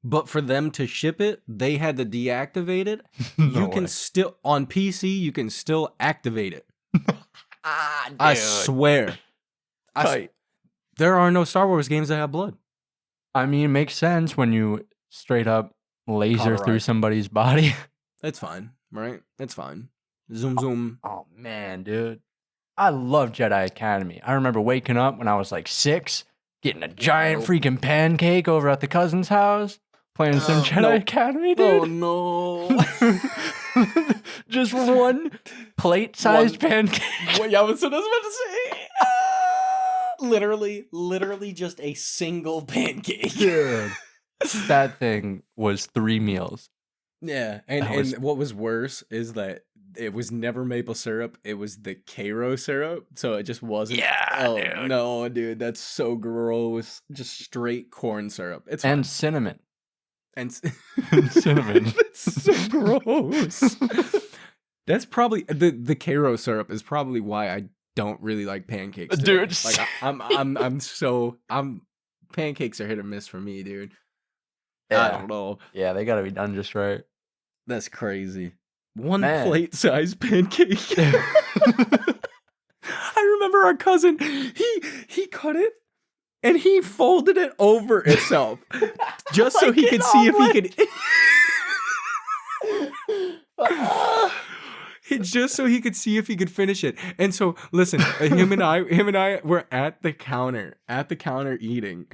but for them to ship it, they had to deactivate it. You can still on PC. You can still activate it. I swear. There are no Star Wars games that have blood. I mean, it makes sense when you straight up laser through Cauterize. somebody's body. It's fine, right? It's fine. Zoom. Oh, man, dude. I love Jedi Academy. I remember waking up when I was like 6, getting a giant freaking pancake over at the cousin's house, playing some Jedi Academy, dude. Oh, no. Just one plate-sized pancake. What I was about to say. Literally just a single pancake. Dude. That thing was 3 meals. Yeah, and what was worse is that it was never maple syrup. It was the Cairo syrup, so it just wasn't. Yeah, Oh dude. no, dude, that's so gross. Just straight corn syrup. It's fine. And cinnamon. and Cinnamon. That's so gross. That's probably the Cairo syrup is probably why I don't really like pancakes, today. Dude. Like I'm pancakes are hit or miss for me, dude. Yeah. I don't know. Yeah, they gotta be done just right. That's crazy. One Man. plate size pancake. I remember our cousin. He cut it and he folded it over itself just so Like he an could see if he omelet. could. Just so he could see if he could finish it. And so, listen, him and I were at the counter eating,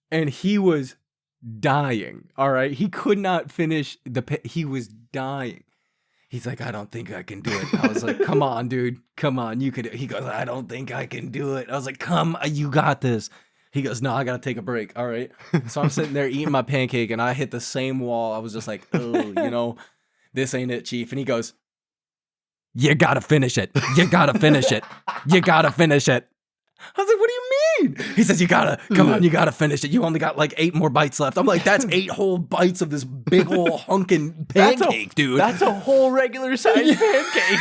and he was dying. All right, he could not finish he was dying. He's like, I don't think I can do it. I was like, come on, dude, come on, you could. He goes, I don't think I can do it. I was like, come, you got this. He goes, no, I gotta take a break. All right. So I'm sitting there eating my pancake, and I hit the same wall. I was just like, oh, this ain't it, Chief. And he goes, you gotta finish it. You gotta finish it. You gotta finish it. I was like, what do you mean? He says, you gotta finish it. You only got like 8 more bites left. I'm like, that's 8 whole bites of this big ol' hunkin' pancake, dude. That's a whole regular sized pancake.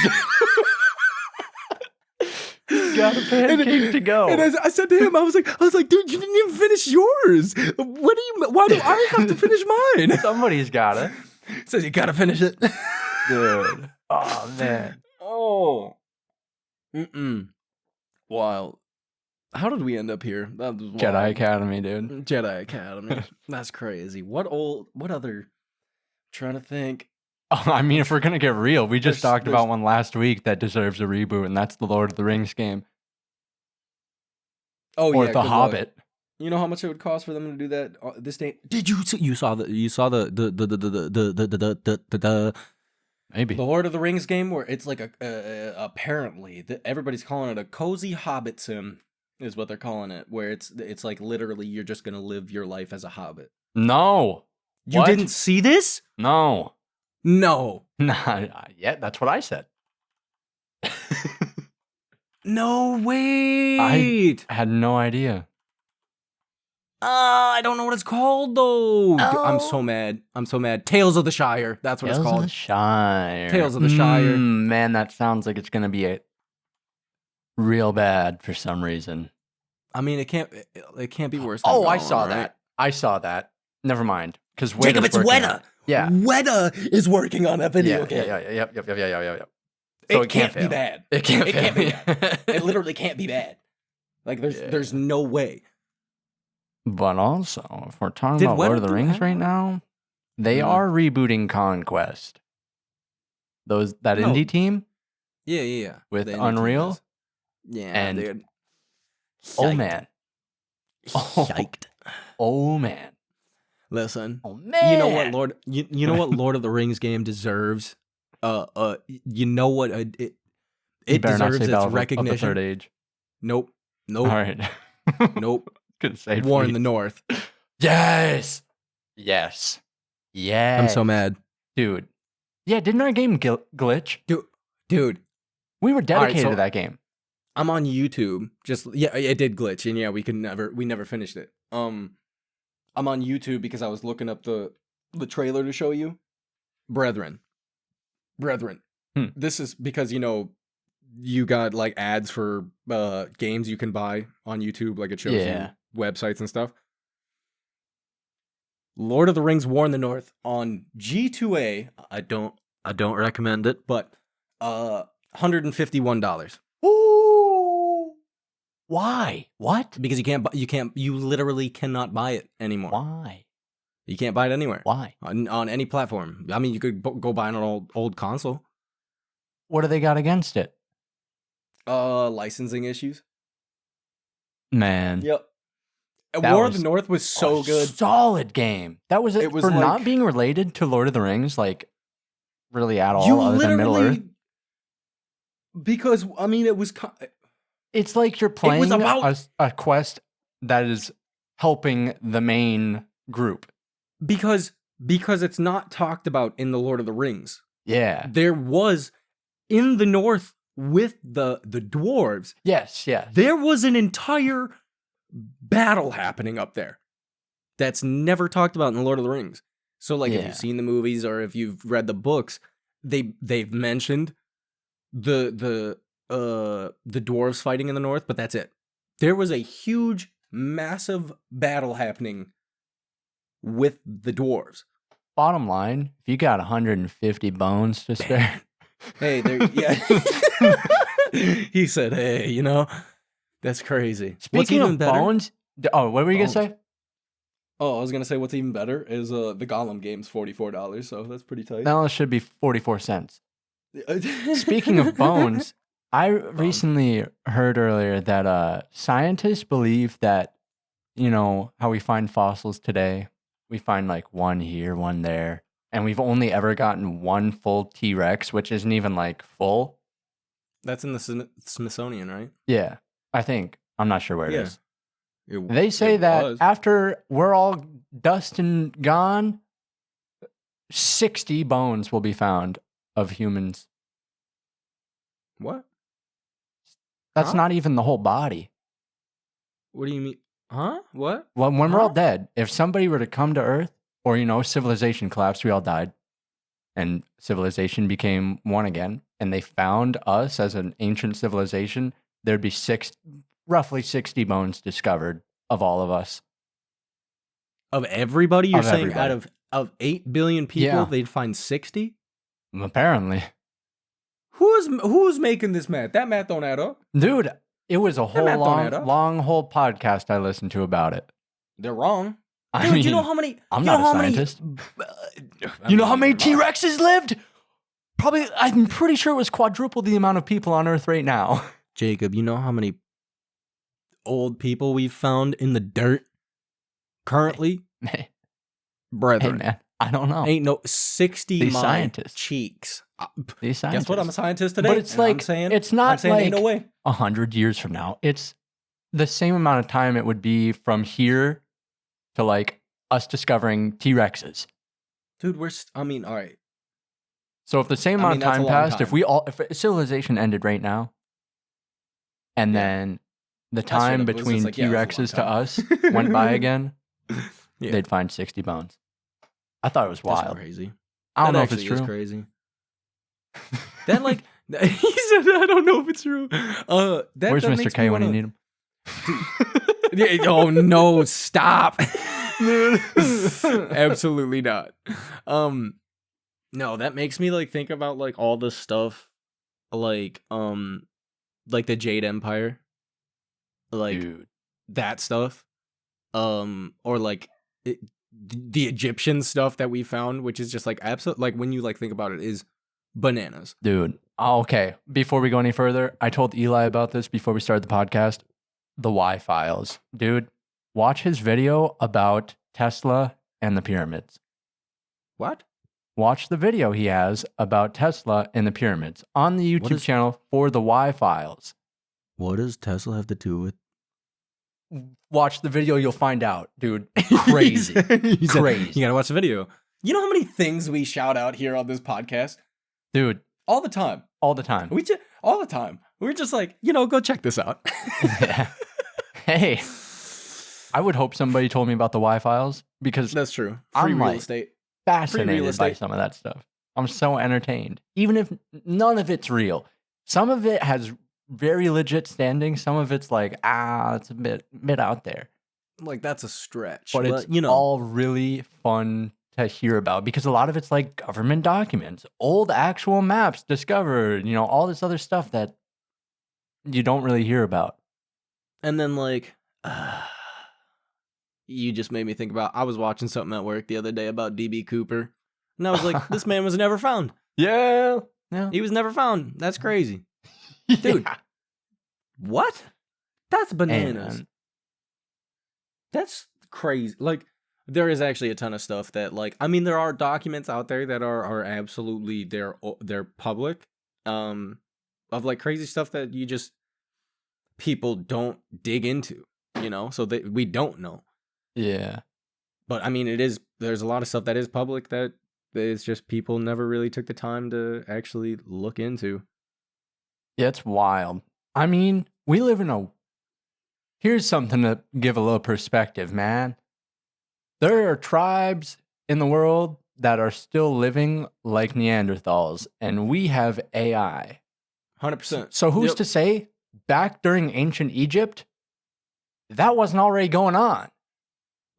He's got a pancake to go. And as I said to him, I was like, dude, you didn't even finish yours. Why do I have to finish mine? Somebody's gotta. He says, you gotta finish it. Dude. Oh, man. Oh. Wild. How did we end up here? That was wild. Jedi Academy, dude. Jedi Academy. That's crazy. What other? Trying to think. Oh, I mean, if we're gonna get real, we just There's- talked about one last week that deserves a reboot, and that's the Lord of the Rings game. Oh Or yeah, The good luck. Hobbit. You know how much it would cost for them to do that this day? Did you saw the Maybe. Lord of the Rings game where it's like apparently everybody's calling it a cozy Hobbit sim, is what they're calling it, where it's like literally you're just gonna live your life as a hobbit. No. You What? didn't see this? No. No. Nah, yeah, that's what I said. No, wait. I had no idea. I don't know what it's called though. I'm Oh. so mad. I'm so mad. Tales of the Shire. That's what Tales it's of called. the Shire. Tales of the Shire. Man, that sounds like it's gonna be real bad for some reason. I mean, it can't be worse than Oh, I Gollum, saw right? that. I saw that. Never mind. Because Jacob, it's Weta. Yeah. Weta is working on that video game. Yep. So So it can't be fail. bad. It can't be fail. bad. It literally can't be bad. Like there's no way. But also, if we're talking Did about Lord of Weta the do Rings that? right now, they are rebooting Conquest. That No. indie team Yeah. with The indie team Unreal. does. Yeah, And- dude. Oh Psyched. man. Psyched. Oh man. Listen. Oh man. You know what, Lord? You know what Lord of the Rings game deserves? You know what? You It better not deserves say its Battle of the recognition. Third Age. Nope. All right. Nope. Couldn't say War in please. the North. Yes. I'm so mad, Dude. Yeah, didn't our game glitch? dude. We were dedicated so- to that game. I'm on YouTube. It did glitch, and yeah, we never finished it. I'm on YouTube because I was looking up the trailer to show you. Brethren. This is because you got like ads for games you can buy on YouTube, like it shows you websites and stuff. Lord of the Rings War in the North on G2A. I don't recommend it, but $151 Ooh. Why? What? because you literally cannot buy it anymore. Why? You can't buy it anywhere Why? on any platform. I mean, you could go buy an old console. What do they got against it? Licensing issues. Man. Yep. That War of was the North was so good. Solid game. That was It was for like- not being related to Lord of the Rings, like really at all, You other than Middle Earth. literally, because I mean, it was. It's like you're playing about- a quest that is helping the main group. Because it's not talked about in the Lord of the Rings. Yeah. There was in the North with the dwarves. Yes. There was an entire battle happening up there that's never talked about in the Lord of the Rings. So, like, if Yeah. you've seen the movies or if you've read the books, they've mentioned the dwarves fighting in the North, but that's it. There was a huge, massive battle happening with the dwarves. Bottom line, if you got 150 bones to spare, Hey, he said, "Hey, that's crazy." What's speaking even of better? bones, what were you gonna Bones. say? Oh, I was gonna say what's even better is the Gollum game's $44, so that's pretty tight. No, it should be 44 cents. Speaking of bones, I recently heard earlier that scientists believe that, how we find fossils today, we find like one here, one there, and we've only ever gotten one full T-Rex, which isn't even like full. That's in the Smithsonian, right? Yeah, I think. I'm not sure where it Yeah. is. It- They say it that was. after we're all dust and gone, 60 bones will be found of humans. What? That's Huh? not even the whole body. What do you mean? Huh? What? When we're all Huh? dead, if somebody were to come to Earth, or civilization collapsed, we all died, and civilization became one again, and they found us as an ancient civilization, there'd be roughly 60 bones discovered of all of us. Of everybody? You're Of saying everybody. out of 8 billion people, Yeah. they'd find 60? Apparently. Who's making this math? That math don't add up. Dude, it was a whole math don't add up. long whole podcast I listened to about it. They're wrong. I Dude, mean, you know how many? I'm you not know a how many- scientist. I You know how mean, many you're not. T-Rexes lived? Probably, I'm pretty sure it was quadruple the amount of people on Earth right now. Jacob, you know how many old people we've found in the dirt currently? Hey, Brethren. man, I don't know. Ain't no 60 These my scientists. cheeks. These scientists. Guess what? I'm a scientist today. But it's and I'm like, saying, it's I'm not saying ain't like no way. 100 years from now. It's the same amount of time it would be from here to like us discovering T-Rexes. Dude, I mean, all right. So if the same I amount mean, of that's a time long passed, time. if civilization ended right now, and Yeah. then the That shit time was just between like, yeah, it was a long T-Rexes to time. us went by again, Yeah. they'd find 60 bones. I thought it was That's wild. crazy. I don't That know if it's actually is true. crazy. That like he said, I don't know if it's true. Where's that Mr. makes K me when you wanna- need him? Yeah, oh no, stop. Absolutely not. No, that makes me like think about like all the stuff like the Jade Empire. Like Dude. that stuff. Or like the Egyptian stuff that we found, which is just like absolute like when you like think about it is bananas. Dude. Oh, okay. Before we go any further, I told Eli about this before we started the podcast. The Y Files. Dude, watch his video about Tesla and the pyramids. What? Watch the video he has about Tesla and the pyramids on the What YouTube is- channel for the Y Files. What does Tesla have to do with Watch the video, you'll find out, dude. Crazy. Crazy. You gotta watch the video. You know how many things we shout out here on this podcast? Dude, All the time. all the time. All the time. We're just like, go check this out. Hey, I would hope somebody told me about the Y Files because That's true. I'm Free real like- estate. fascinated by estate. some of that stuff. I'm so entertained. Even if none of it's real. Some of it has very legit standing. Some of it's like, it's a bit out there. Like that's a stretch. But it's all really fun to hear about because a lot of it's like government documents, old actual maps discovered, all this other stuff that you don't really hear about. And then like you just made me think about I was watching something at work the other day about DB Cooper. And I was like, this man was never found. Yeah. He was never found. That's crazy. Dude. Yeah. What? That's bananas. And That's crazy. Like, there is actually a ton of stuff that, like, I mean, there are documents out there that are absolutely they're public, of like crazy stuff that people don't dig into, so that we don't know. yeah. But I mean, there's a lot of stuff that is public that it's just people never really took the time to actually look into. Yeah, it's wild. I mean, we live here's something to give a little perspective, man. There are tribes in the world that are still living like Neanderthals, and we have AI. 100%. So who's Yep. to say back during ancient Egypt, that wasn't already going on?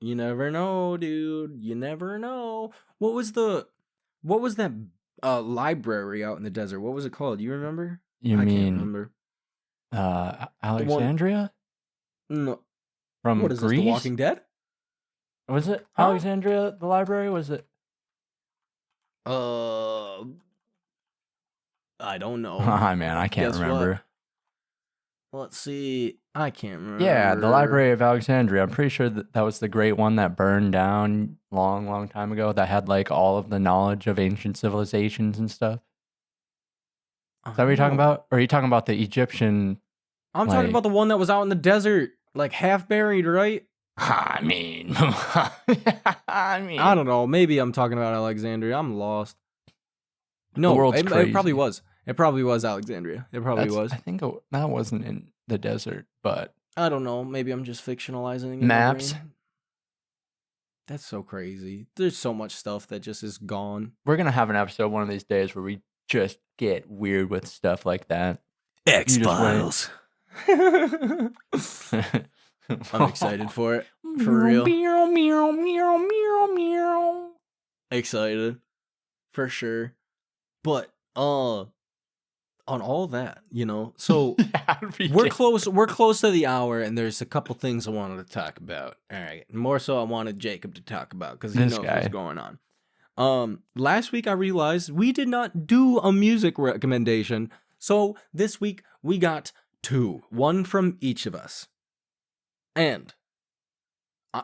You never know, dude. You never know. What was that library out in the desert? What was it called? You remember? You I can't mean remember. Alexandria No. from What is Greece? this? The Walking Dead? Was it Huh? Alexandria, the library? Was it? I don't know. Oh, man, I can't Guess what? remember. Let's see. I can't remember. Yeah, the Library of Alexandria. I'm pretty sure that was the great one that burned down long, long time ago that had like all of the knowledge of ancient civilizations and stuff. Is that what you're talking about? Or are you talking about the Egyptian? I'm like- talking about the one that was out in the desert, like half buried, right? I mean, I don't know. Maybe I'm talking about Alexandria. I'm lost. No, world's it probably crazy. was. It probably was Alexandria. It probably was. I think that wasn't in the desert, but I don't know. Maybe I'm just fictionalizing it in my Maps. brain. That's so crazy. There's so much stuff that just is gone. we're gonna have an episode one of these days where we just get weird with stuff like that. X-Files. I'm excited for it. For real. Meow, meow, meow, meow, meow. Excited. For sure. But on all that, so we're close to the hour, and there's a couple things I wanted to talk about. All right. More so I wanted Jacob to talk about because he This knows guy. what's going on. Last week I realized we did not do a music recommendation. So this week we got two, one from each of us. And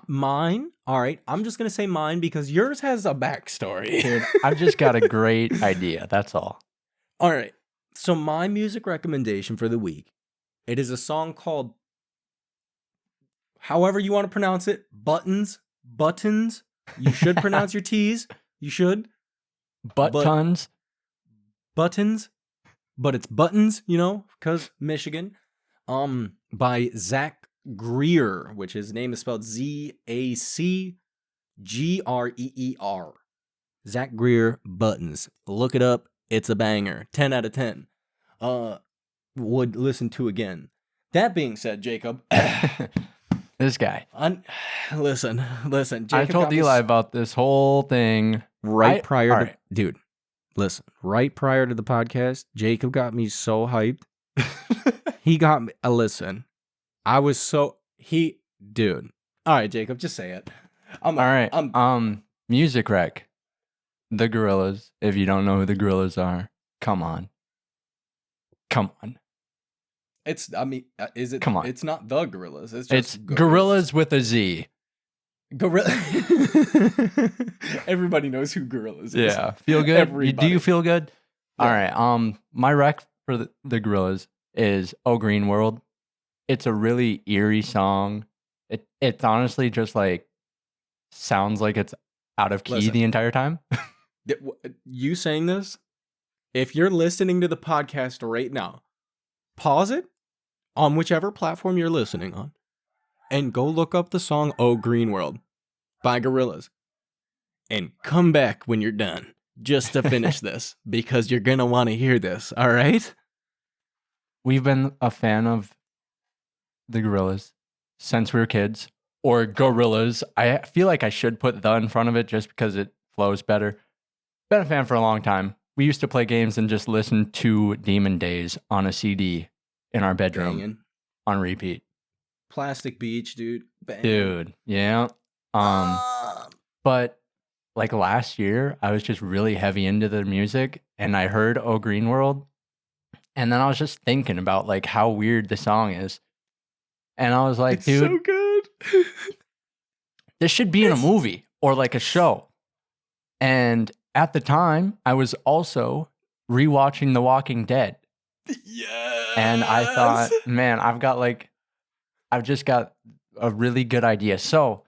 mine, all right, I'm just going to say mine because yours has a backstory. Dude, I've just got a great idea. That's all. All right. So my music recommendation for the week, it is a song called however you want to pronounce it. Buttons. You should pronounce your T's. You should. Buttons. Buttons. But it's buttons, you know, because Michigan. By Zach Greer, which his name is spelled Zacgreer. Zach Greer, Buttons. Look it up. It's a banger. 10 out of 10. Would listen to again. That being said, Jacob. This guy. Listen. Jacob, I told Eli about this whole thing. Right prior to the podcast, Jacob got me so hyped. He got me. Listen, I was so dude. All right, Jacob, just say it. All right. Music Rec. The Gorillas. If you don't know who the Gorillas are, come on. Is it? Come on. It's not the Gorillas. It's just Gorillas with a Z. Gorilla. Everybody knows who Gorillas is. Yeah. Feel good? Do you feel good? Yeah. All right. My rec for the Gorillas is Oh Green World. It's a really eerie song. It's honestly just like sounds like it's out of key the entire time. You saying this? If you're listening to the podcast right now, pause it on whichever platform you're listening on and go look up the song Oh Green World by Gorillaz and come back when you're done just to finish this because you're going to want to hear this, all right? We've been a fan of the Gorillaz since we were kids, or Gorillas. I feel like I should put the in front of it just because it flows better. Been a fan for a long time. We used to play games and just listen to Demon Days on a CD in our bedroom Banging. On repeat. Plastic Beach, dude. Banging. Dude, yeah. But like last year, I was just really heavy into the music and I heard Oh Green World. And then I was just thinking about like how weird the song is. And I was like, it's dude, so good. this should be in a movie or like a show. And at the time, I was also rewatching The Walking Dead. Yes. And I thought, man, I've just got a really good idea. So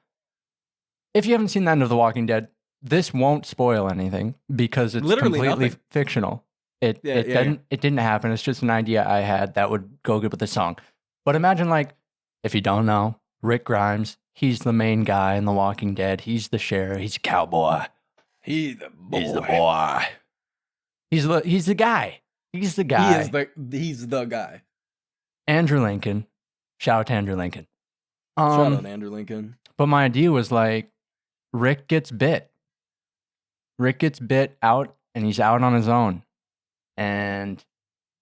if you haven't seen the end of The Walking Dead, this won't spoil anything because it's literally completely nothing. Fictional. It didn't happen. It's just an idea I had that would go good with the song. But imagine like, if you don't know, Rick Grimes, he's the main guy in The Walking Dead. He's the sheriff. He's a cowboy. He's the boy. He's the boy. He's the guy. He's the guy. He's the guy. Andrew Lincoln. Shout out to Andrew Lincoln. Shout out Andrew Lincoln. But my idea was like, Rick gets bit. Rick gets bit out and he's out on his own. And,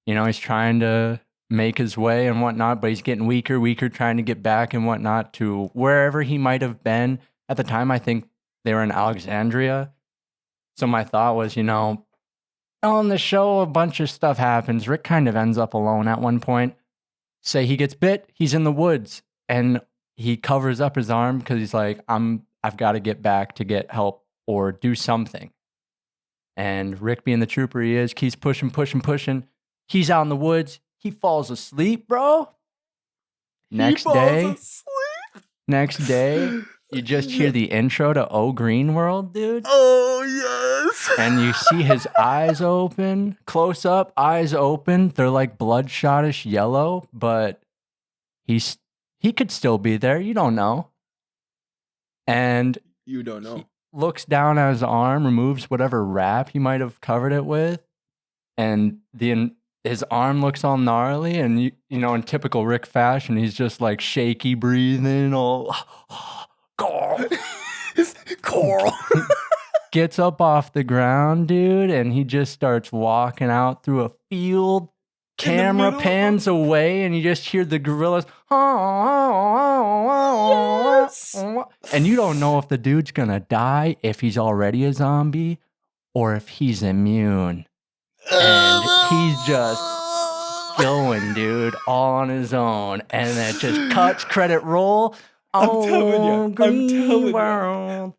you know, he's trying to make his way and whatnot, but he's getting weaker, trying to get back and whatnot to wherever he might have been. At the time, I think they were in Alexandria. So my thought was, you know, on the show, a bunch of stuff happens. Rick kind of ends up alone at one point. Say he gets bit, he's in the woods, and he covers up his arm because he's like, I've got to get back to get help or do something. And Rick, being the trooper he is, keeps pushing. He's out in the woods. He falls asleep, bro. Next day, you just hear the intro to Oh Green World, dude. Oh, yes. And you see his eyes open, close up, eyes open. They're like bloodshottish yellow, but he could still be there. You don't know. And you don't know. He looks down at his arm, removes whatever wrap he might have covered it with, and his arm looks all gnarly, and you know, in typical Rick fashion, he's just like shaky breathing, all Coral. Gets up off the ground, dude, and he just starts walking out through a field. Camera pans away, and you just hear the gorillas. Yes. And you don't know if the dude's gonna die, if he's already a zombie, or if he's immune. And he's just going, dude, all on his own. And then it just cuts, credit roll. I'm telling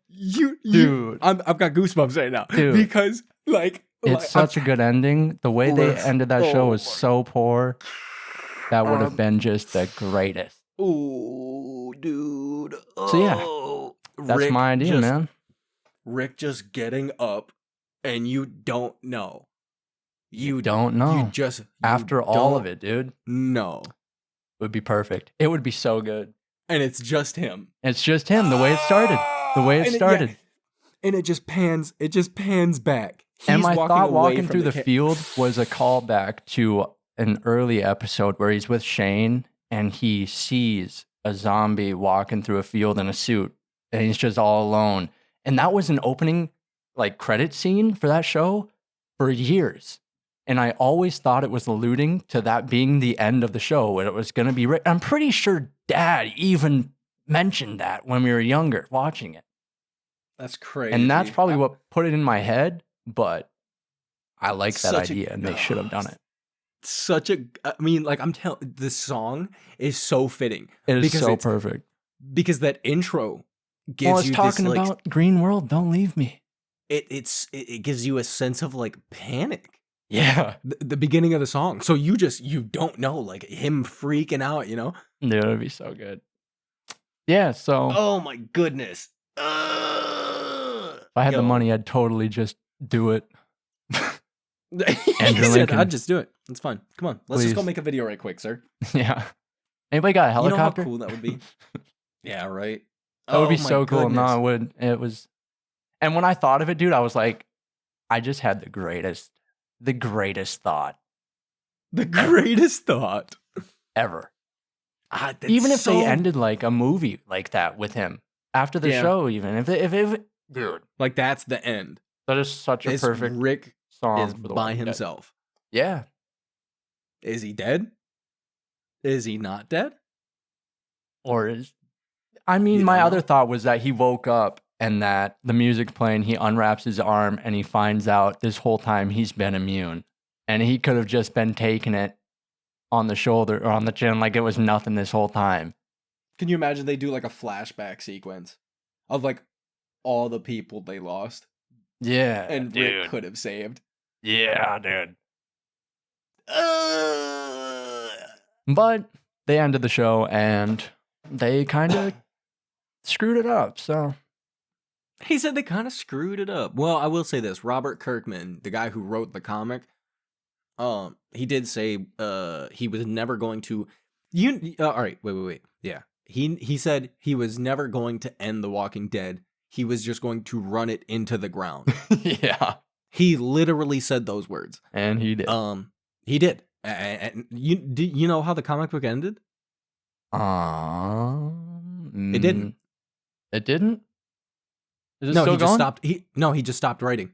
you. Dude. I've got goosebumps right now. Dude. Because, like... It's such a good ending. The way they ended that show was so poor. That would have been just the greatest. Oh, dude. So, yeah, Oh, That's Rick my idea, just, man. Rick just getting up, and you don't know. You don't know. After all of it, dude, no, it would be perfect. It would be so good. and it's just him. It's just him. The way it started. The way it And started. And it just pans. It just pans back. And my thought away walking from through the field was a callback to an early episode where he's with Shane and he sees a zombie walking through a field in a suit and he's just all alone. And that was an opening like credit scene for that show for years. And I always thought it was alluding to that being the end of the show and it was going to be I'm pretty sure Dad even mentioned that when we were younger watching it. That's crazy. And that's probably what put it in my head, but I like that idea and they should have done it. I mean, like I'm telling, the song is so fitting. It is so perfect. Because that intro gives well, it's you talking this, like, about Green World, don't leave me. It gives you a sense of like panic. Yeah. The beginning of the song. So you don't know, like him freaking out, you know? Dude, it would be so good. Yeah, so Oh my goodness. if I had the money, I'd totally just do it. He said, I'd just do it. It's fine. Come on. Let's just go Please. make a video right quick, sir. Yeah. Anybody got a helicopter? You know how cool that would be? Yeah, right? That would be Oh my so cool. No, goodness. it would. It was. And when I thought of it, dude, I was like, I just had the greatest thought The greatest thought. ever. That's Even if they so- ended like a movie like that with him after the Yeah. show, even if dude, Like that's the end. that is such a This perfect Rick song is for the by Walking Dead. himself. Yeah. Is he dead? Is he not dead? Or is I mean, You my don't other know. thought was that he woke up and that the music's playing, he unwraps his arm and he finds out this whole time he's been immune. And he could have just been taking it on the shoulder or on the chin like it was nothing this whole time. Can you imagine they do like a flashback sequence of like all the people they lost Yeah. and Rick could have saved? Yeah, dude. But they ended the show and they kind of screwed it up. So He said they kind of screwed it up. Well, I will say this: Robert Kirkman, the guy who wrote the comic, he did say he was never going to. All right, wait. Yeah, he said he was never going to end The Walking Dead. He was just going to run it into the ground. yeah, He literally said those words. and he did. He did. And you know how the comic book ended? It didn't. It didn't. Is it No, still he going? just stopped. He just stopped writing.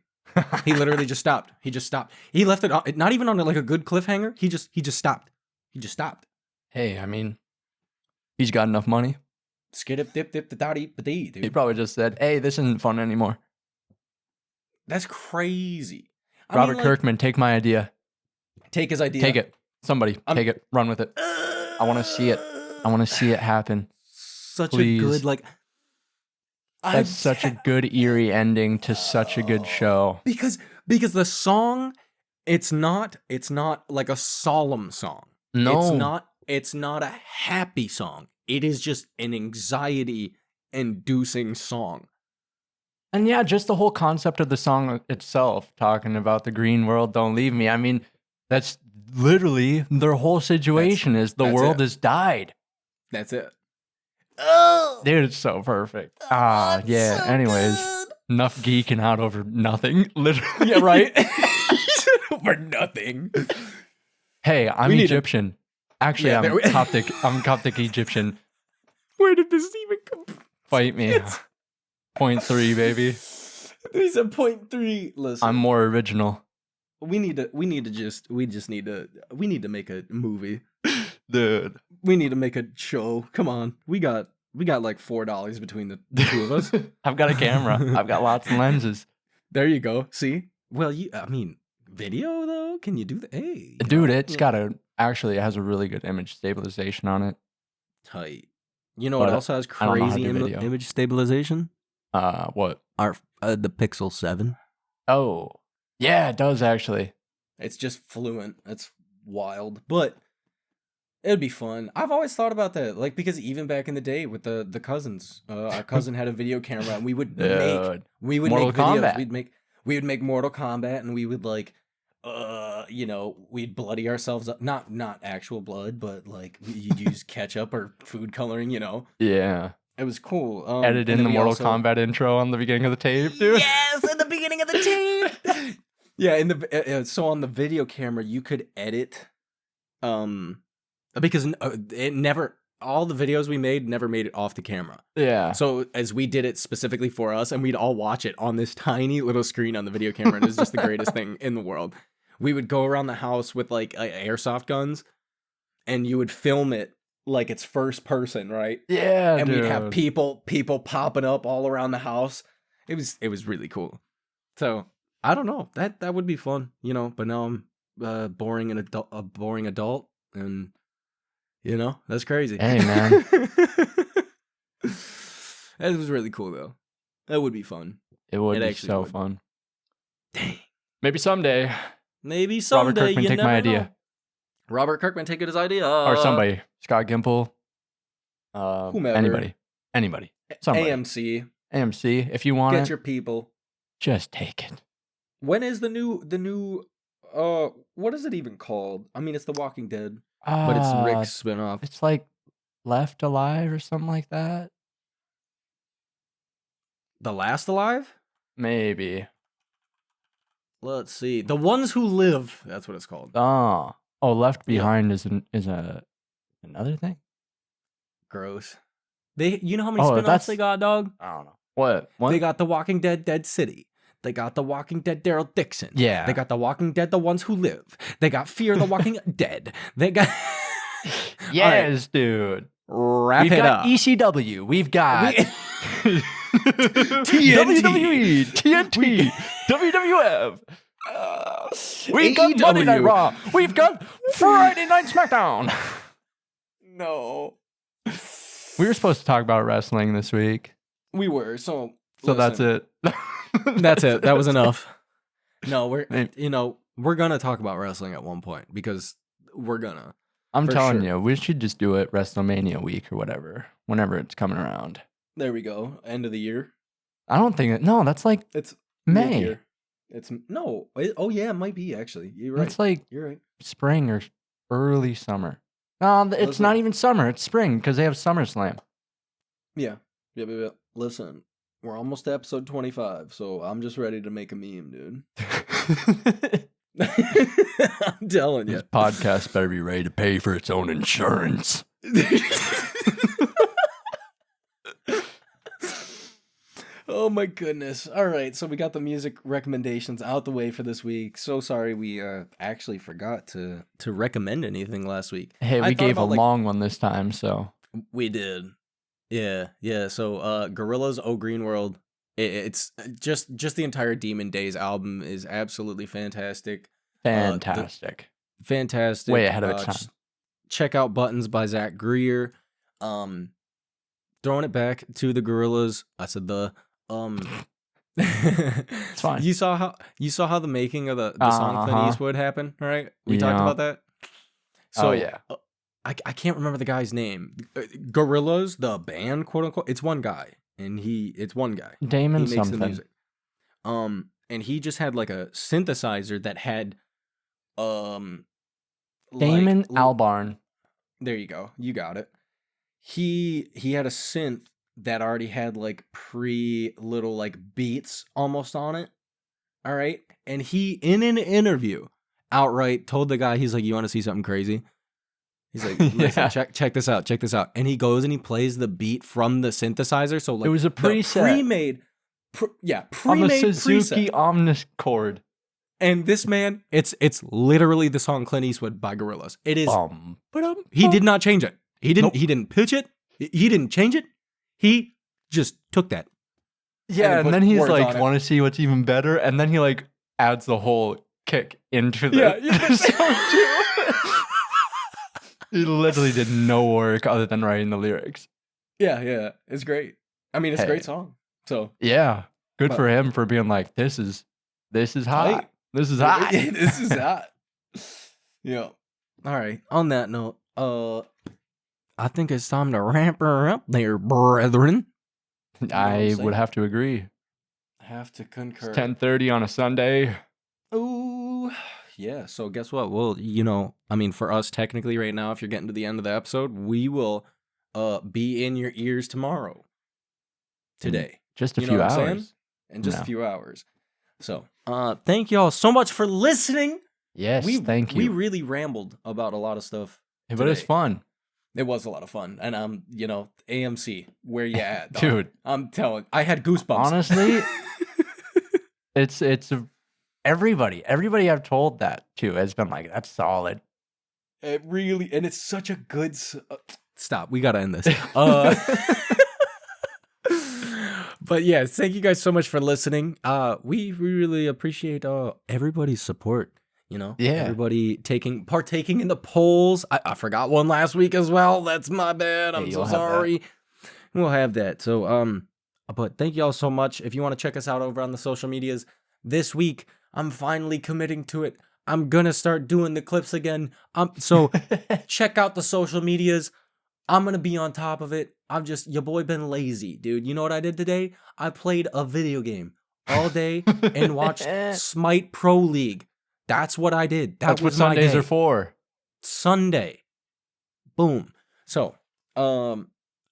He literally just stopped. He just stopped. He left it on, not even on like a good cliffhanger. He just stopped. He just stopped. Hey, I mean, he's got enough money. Skidip dip dip the dotty He dude. probably just said, "Hey, this isn't fun anymore." That's crazy. I Robert mean, like, Kirkman, take my idea. take his idea. Take it. Somebody, take it. Run with it. I want to see it. I want to see it happen. Such Please. a good like. That's such a good eerie ending to such a good show. because the song, it's not like a solemn song. No. It's not a happy song. It is just an anxiety inducing song. And yeah, just the whole concept of the song itself, talking about the green world, don't leave me. I mean, that's literally their whole situation is the that's world it. has died. That's it. Oh, Dude, it's so perfect. Ah, yeah. so Anyways, good. enough geeking out over nothing. Literally. Yeah, right. For nothing. Hey, I'm We need to- Egyptian. Actually, Yeah, there I'm we- Coptic. I'm Coptic Egyptian. Where did this even come from? Fight me. 0.3, baby. He said 0.3. Listen, I'm more original. we need to make a movie. Dude. We need to make a show. Come on. We got like $4 between the two of us. I've got a camera. I've got lots of lenses. There you go. See? Well, I mean, video though? Can you do that? Hey. Dude, it's got it has a really good image stabilization on it. tight. You know what But else has I don't know how to crazy do video. image stabilization? What? The Pixel 7. Oh. Yeah, it does actually. It's just fluent. It's wild. But It'd be fun. I've always thought about that, like because even back in the day with the cousins, our cousin had a video camera, and we would Dude. make Mortal videos. Kombat. We would make Mortal Kombat, and we would like, we'd bloody ourselves up. Not actual blood, but like you'd use ketchup or food coloring. Yeah. It was cool. Edit in the Mortal Kombat intro on the beginning of the tape, dude. Yes, in the beginning of the tape. Yeah, so on the video camera you could edit, because it never, all the videos we made never made it off the camera. Yeah. So as we did it specifically for us, and we'd all watch it on this tiny little screen on the video camera, and it was just the greatest thing in the world. We would go around the house with like airsoft guns, and you would film it like it's first person, right? Yeah, and dude. we'd have people popping up all around the house. It was really cool. So I don't know, that would be fun, But now I'm a boring adult, and that's crazy. Hey, man. It was really cool though. That would be fun. It would be actually so would. fun. Dang. Maybe someday. Maybe someday. Robert Kirkman, you take never my idea. know. Robert Kirkman, take it his idea. Or somebody. Scott Gimple. Whomever. Anybody. Somebody. AMC. AMC. If you want Get it, your people. just take it. When is the new what is it even called? I mean, it's The Walking Dead, but it's Rick's spinoff. It's like Left Alive or something like that. The Last Alive? Maybe. Let's see. The Ones Who Live. That's what it's called. Oh, Left Yeah. Behind is another thing. Gross. You know how many Oh, spinoffs that's- they got, dog? I don't know. What? They got The Walking Dead, Dead City. They got The Walking Dead, Daryl Dixon. Yeah. They got The Walking Dead, The Ones Who Live. They got Fear the Walking Dead. They got. Yes, dude. Wrap We've it got up. ECW. We've got WWE, TNT, WWF. We've got Monday Night AEW. Raw. We've got Friday Night SmackDown. No. We were supposed to talk about wrestling this week, We were, so that's it. That's it. That was enough. No, we're Maybe- we're gonna talk about wrestling at one point because we're gonna. I'm For telling sure. you, we should just do it WrestleMania week or whatever, whenever it's coming around. There we go. End of the year. I don't think no, that's like It's May. mid-year. It's no. Oh yeah, it might be actually. You're right. It's like You're right. spring or early summer. No, it's Listen. not even summer. It's spring because they have SummerSlam. Yeah. Yeah. Listen, we're almost to episode 25, so I'm just ready to make a meme, dude. I'm telling you. This podcast better be ready to pay for its own insurance. Oh my goodness. All right, so we got the music recommendations out the way for this week. So sorry we actually forgot to recommend anything last week. Hey, I we thought gave a about, like- long one this time, so We did. Yeah. So Gorilla's Oh Green World, it's just the entire Demon Days album is absolutely fantastic. fantastic. Fantastic. Way ahead of its time. Check out Buttons by Zach Greer. Throwing it back to the Gorillas. I said the It's fine. You saw how the making of the song Clint Uh-huh. Eastwood happened, right? We talked Yeah. about that. Oh, yeah. I can't remember the guy's name. Gorillas, the band, quote unquote. It's one guy, and it's one guy. Damon He makes something. the music. And he just had like a synthesizer that had Damon like, Albarn. There you go. You got it. He had a synth that already had like little like beats almost on it. All right. And he, in an interview, outright told the guy, he's like, "You want to see something crazy?" He's like, "Listen, Yeah. check this out. Check this out." And he goes and he plays the beat from the synthesizer. So like It was a the preset. pre-made On the preset. Suzuki Omnichord. And this man, it's literally the song Clint Eastwood by Gorillaz. It is. He did not change it. He didn't. Nope. He didn't pitch it. He didn't change it. He just took that. Yeah, put and then he's words like, on it. "Want to see what's even better?" And then he like adds the whole kick into the Yeah. song too. He literally did no work other than writing the lyrics. Yeah. It's great. I mean, it's a Hey. great song. So Yeah, good But- for him for being like, "This is hot. Tight. This is hot." This is hot. Yeah. All right. On that note, I think it's time to wrap her up there, brethren. You know what I'm I would saying? have to agree. Have to concur. It's 10:30 on a Sunday. Ooh, yeah. So guess what? Well, I mean, for us, technically, right now, if you're getting to the end of the episode, we will be in your ears tomorrow. Today. Just a You know few what I'm saying? hours. In just No. a few hours. So, thank y'all so much for listening. Yes, thank you. We really rambled about a lot of stuff. But it's today. fun. It was a lot of fun. And AMC, where you at, dog? Dude. I'm telling, I had goosebumps. Honestly, it's everybody I've told that to has been like, that's solid. It really, and it's such a good. Stop. We gotta end this. But yeah, thank you guys so much for listening. We really appreciate everybody's support. Yeah. Everybody partaking in the polls. I forgot one last week as well. That's my bad. I'm so you'll have sorry. We'll have that. So but thank you all so much. If you want to check us out over on the social medias this week, I'm finally committing to it. I'm gonna start doing the clips again. So check out the social medias. I'm gonna be on top of it. Your boy been lazy, dude. You know what I did today? I played a video game all day and watched Smite Pro League. That's what I did. That's what Sundays are for. Sunday. Boom. So, I'm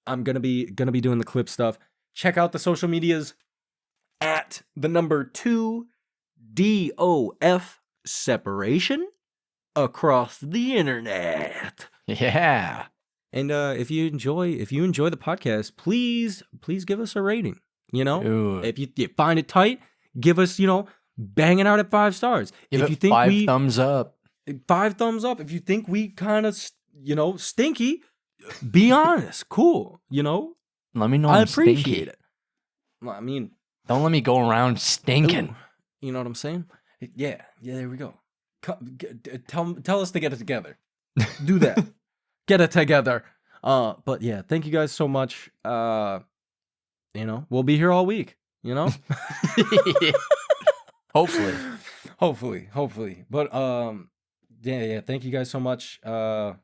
gonna be doing the clip stuff. Check out the social medias at the number 2 DOF separation across the internet. Yeah. And if you enjoy the podcast, please give us a rating. Dude. If you find it tight, give us, bang it out at 5 stars. Give if it you think 5 thumbs up. 5 thumbs up. If you think we kind of, stinky, be honest. Cool. Let me know I I'm appreciate stinky. it. I mean, Don't let me go around stinking. ooh, you know what I'm saying? Yeah. There we go. Tell us to get it together. Do that. Get it together. But yeah, thank you guys so much. We'll be here all week. Hopefully. But yeah. Thank you guys so much. I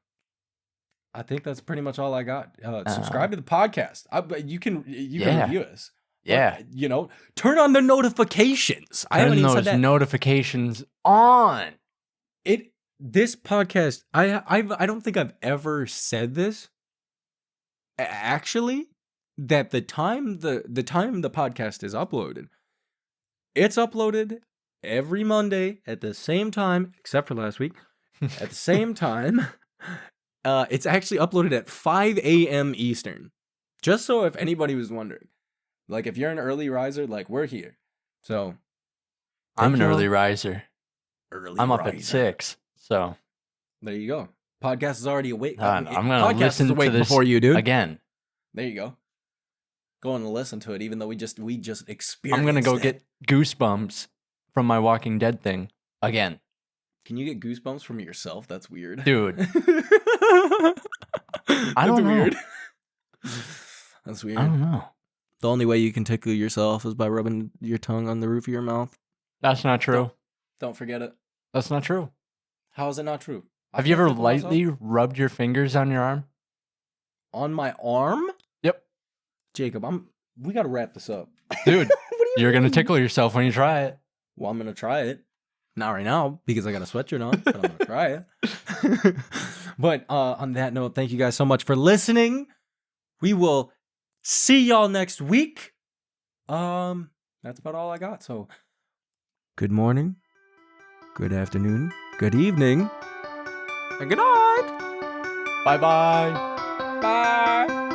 think that's pretty much all I got. Subscribe to the podcast. You can review us. Yeah. But, turn on the notifications. I haven't Turn even said those that. notifications on. This podcast, I don't think I've ever said this. Actually, that the time the podcast is uploaded, it's uploaded every Monday at the same time, except for last week. At the same time, it's actually uploaded at 5 a.m. Eastern. Just so if anybody was wondering, like if you're an early riser, like we're here. So I'm an you all. early riser. I'm up at riser. 6. So There you go. Podcast is already awake. I'm gonna Podcast listen is awake to this before you, dude. again. There you go. Going to listen to it, even though we just experienced. I'm gonna go it. get goosebumps from my Walking Dead thing again, Can you get goosebumps from yourself? That's weird, dude. I don't know. weird. That's weird. I don't know. The only way you can tickle yourself is by rubbing your tongue on the roof of your mouth. That's not true. Don't forget it. That's not true. How is it not true? Have you ever lightly rubbed your fingers on your arm? On my arm? Yep. Jacob, we gotta wrap this up. Dude, What do you you're gonna mean? tickle yourself when you try it. Well, I'm gonna try it. Not right now because I got a sweatshirt on, but I'm gonna try it. But on that note, thank you guys so much for listening. We will see y'all next week. That's about all I got. So, good morning, good afternoon, good evening, and good night. Bye-bye. Bye.